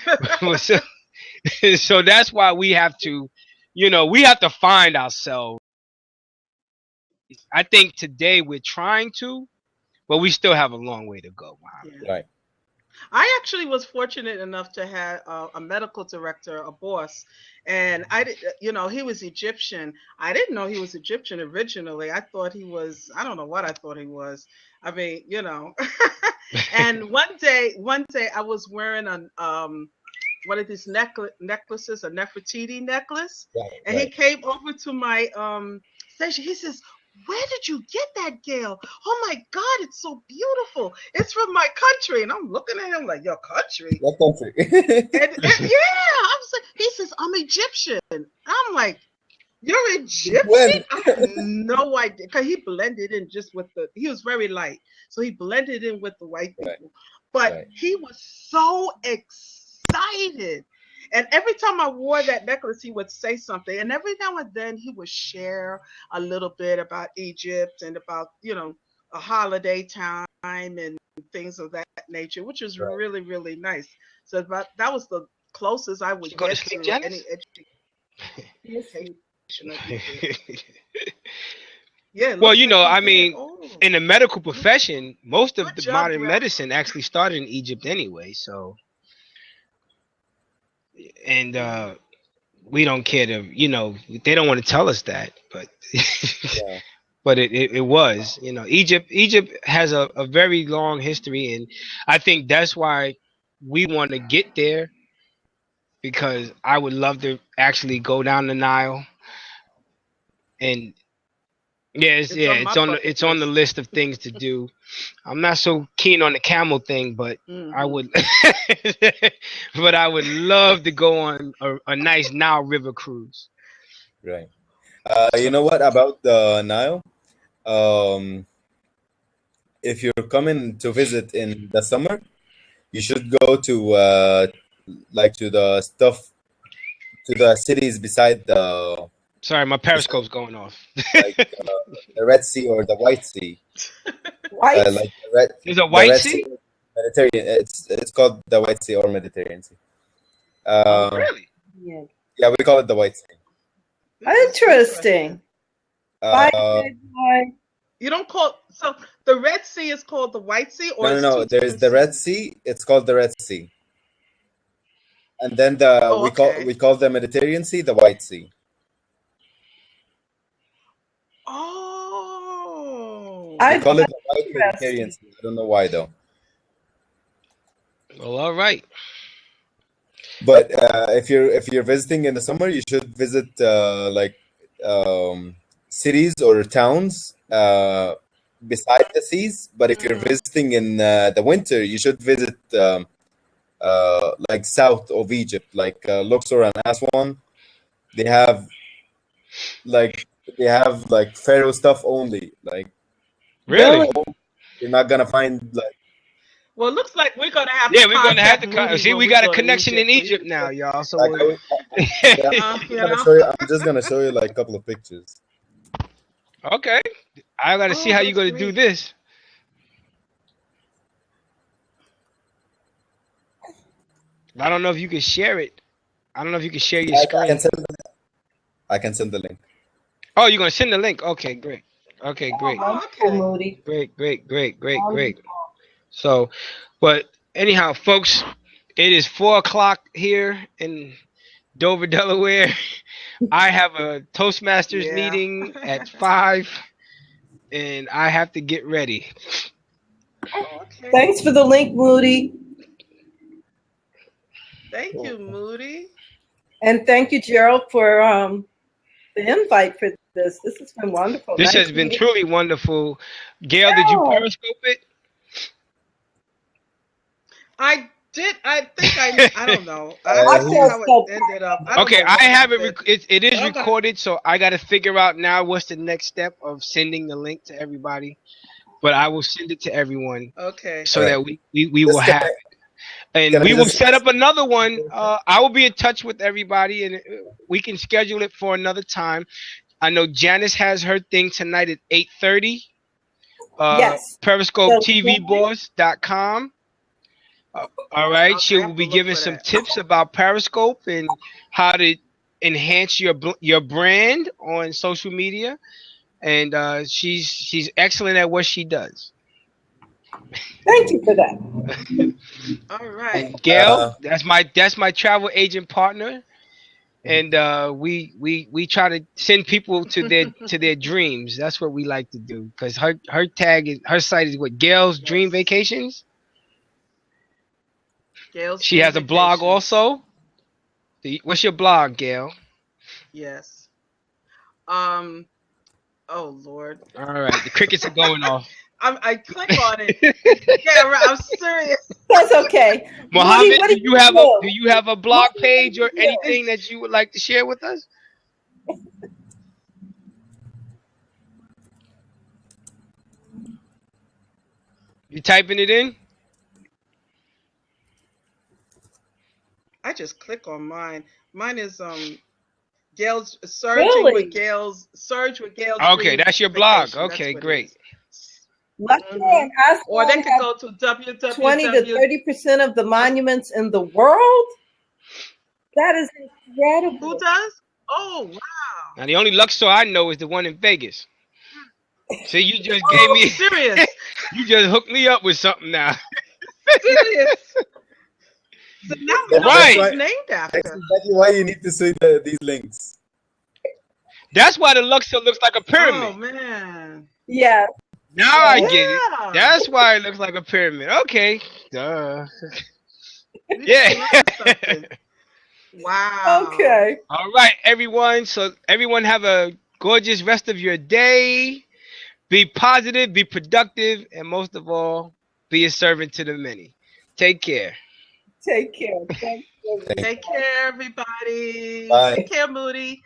so that's why we have to, we have to find ourselves. I think today we're trying to, but we still have a long way to go. Yeah. Right. I actually was fortunate enough to have a medical director, a boss, and he was Egyptian. I didn't know he was Egyptian originally. I thought he was, I don't know what I thought he was. I mean, and one day I was wearing one of these necklaces, a Nefertiti necklace, and he came over to my station. He says, "Where did you get that, Gail? Oh my God, it's so beautiful. It's from my country." And I'm looking at him like, "Your country?" What country? and I'm saying, he says, "I'm Egyptian." I'm like, "You're Egyptian?" When? I had no idea, because he blended in just with he was very light, so he blended in with the white people. But he was so excited. And every time I wore that necklace, he would say something. And every now and then he would share a little bit about Egypt and about, a holiday time and things of that nature, which was really, really nice. So that was the closest I would get to any education. Yeah. Well, I mean, in the medical profession, most of the modern medicine actually started in Egypt anyway. So, and we don't care to, they don't want to tell us that, but but it was, Egypt has a very long history, and I think that's why we want to get there, because I would love to actually go down the Nile. And it's on the list of things to do. I'm not so keen on the camel thing, but I would but I would love to go on a nice Nile River cruise. Right. You know what about the Nile? If you're coming to visit in the summer, you should go to the cities beside the. Sorry, my periscope's going off. Like the Red Sea or the White Sea. There's a White Sea? Mediterranean. It's called the White Sea or Mediterranean Sea. Really? Yeah, we call it the White Sea. Interesting. You don't call, so the Red Sea is called the White Sea, or no. There's the Red Sea. It's called the Red Sea, and then we call the Mediterranean Sea the White Sea. Oh, I call it the White Mediterranean Sea. I don't know why though. Well, all right. But if you're visiting in the summer, you should visit like cities or towns beside the seas. But if you're visiting in the winter, you should visit like south of Egypt, like Luxor and Aswan. They have like pharaoh stuff only. Like Really? you're not gonna find like. Well, it looks like we're gonna have Yeah, to we're gonna have to contact see. Moody We when got a go to connection in Egypt. Egypt now, y'all. So Like, we're- I'm just gonna show you like a couple of pictures. okay, I gotta see how you're gonna do this. I don't know if you can share it. I don't know if you can share your screen. I can send the link. Oh, you're gonna send the link? Okay, great. Okay, great. Moody. Great. So, but anyhow, folks, it is 4:00 here in Dover, Delaware. I have a Toastmasters meeting at 5, and I have to get ready. Thanks for the link, Moody. Thank you, Moody. And thank you, Gerald, for the invite for this. This has been wonderful. This has been truly wonderful. Gail, did you Periscope it? I did. I think I don't know. I don't know how it ended up. Okay, I have it. It is recorded, so I got to figure out now what's the next step of sending the link to everybody. But I will send it to everyone. Okay. So that we will have it. And we will set up another one. I will be in touch with everybody, and we can schedule it for another time. I know Janice has her thing tonight at 8:30. Yes. PeriscopeTVBoss.com. All right. Okay, she will be giving some tips about Periscope and how to enhance your brand on social media. And she's excellent at what she does. Thank you for that. All right. And Gail, that's my travel agent partner. And we try to send people to their dreams. That's what we like to do, because her site is what, Gail's Dream Vacations. She has a blog also. What's your blog, Gail? Yes. Oh Lord. All right, the crickets are going off. I click on it. Yeah, I'm serious. That's okay. Mohammed, do you have a blog page or anything that you would like to share with us? You typing it in? I just click on mine. Mine is Gail's Surging with Gail's Surge with Gail's. Okay, that's your blog. Okay, great. Or they could go to www. 20 to 30% of the monuments in the world. That is incredible. Who does? Oh wow! Now the only Luxor I know is the one in Vegas. See, you just gave me serious. You just hooked me up with something now. Serious. So now we know what it's named after. That's exactly why you need to see these links. That's why the Luxor looks like a pyramid. Oh man. Yeah. Now I get it. That's why it looks like a pyramid. Okay. Duh. Yeah. Wow. Okay. All right, everyone. So everyone have a gorgeous rest of your day. Be positive, be productive, and most of all, be a servant to the many. Take care. Take care. Thank you. Take care, everybody. Bye. Take care, Moody.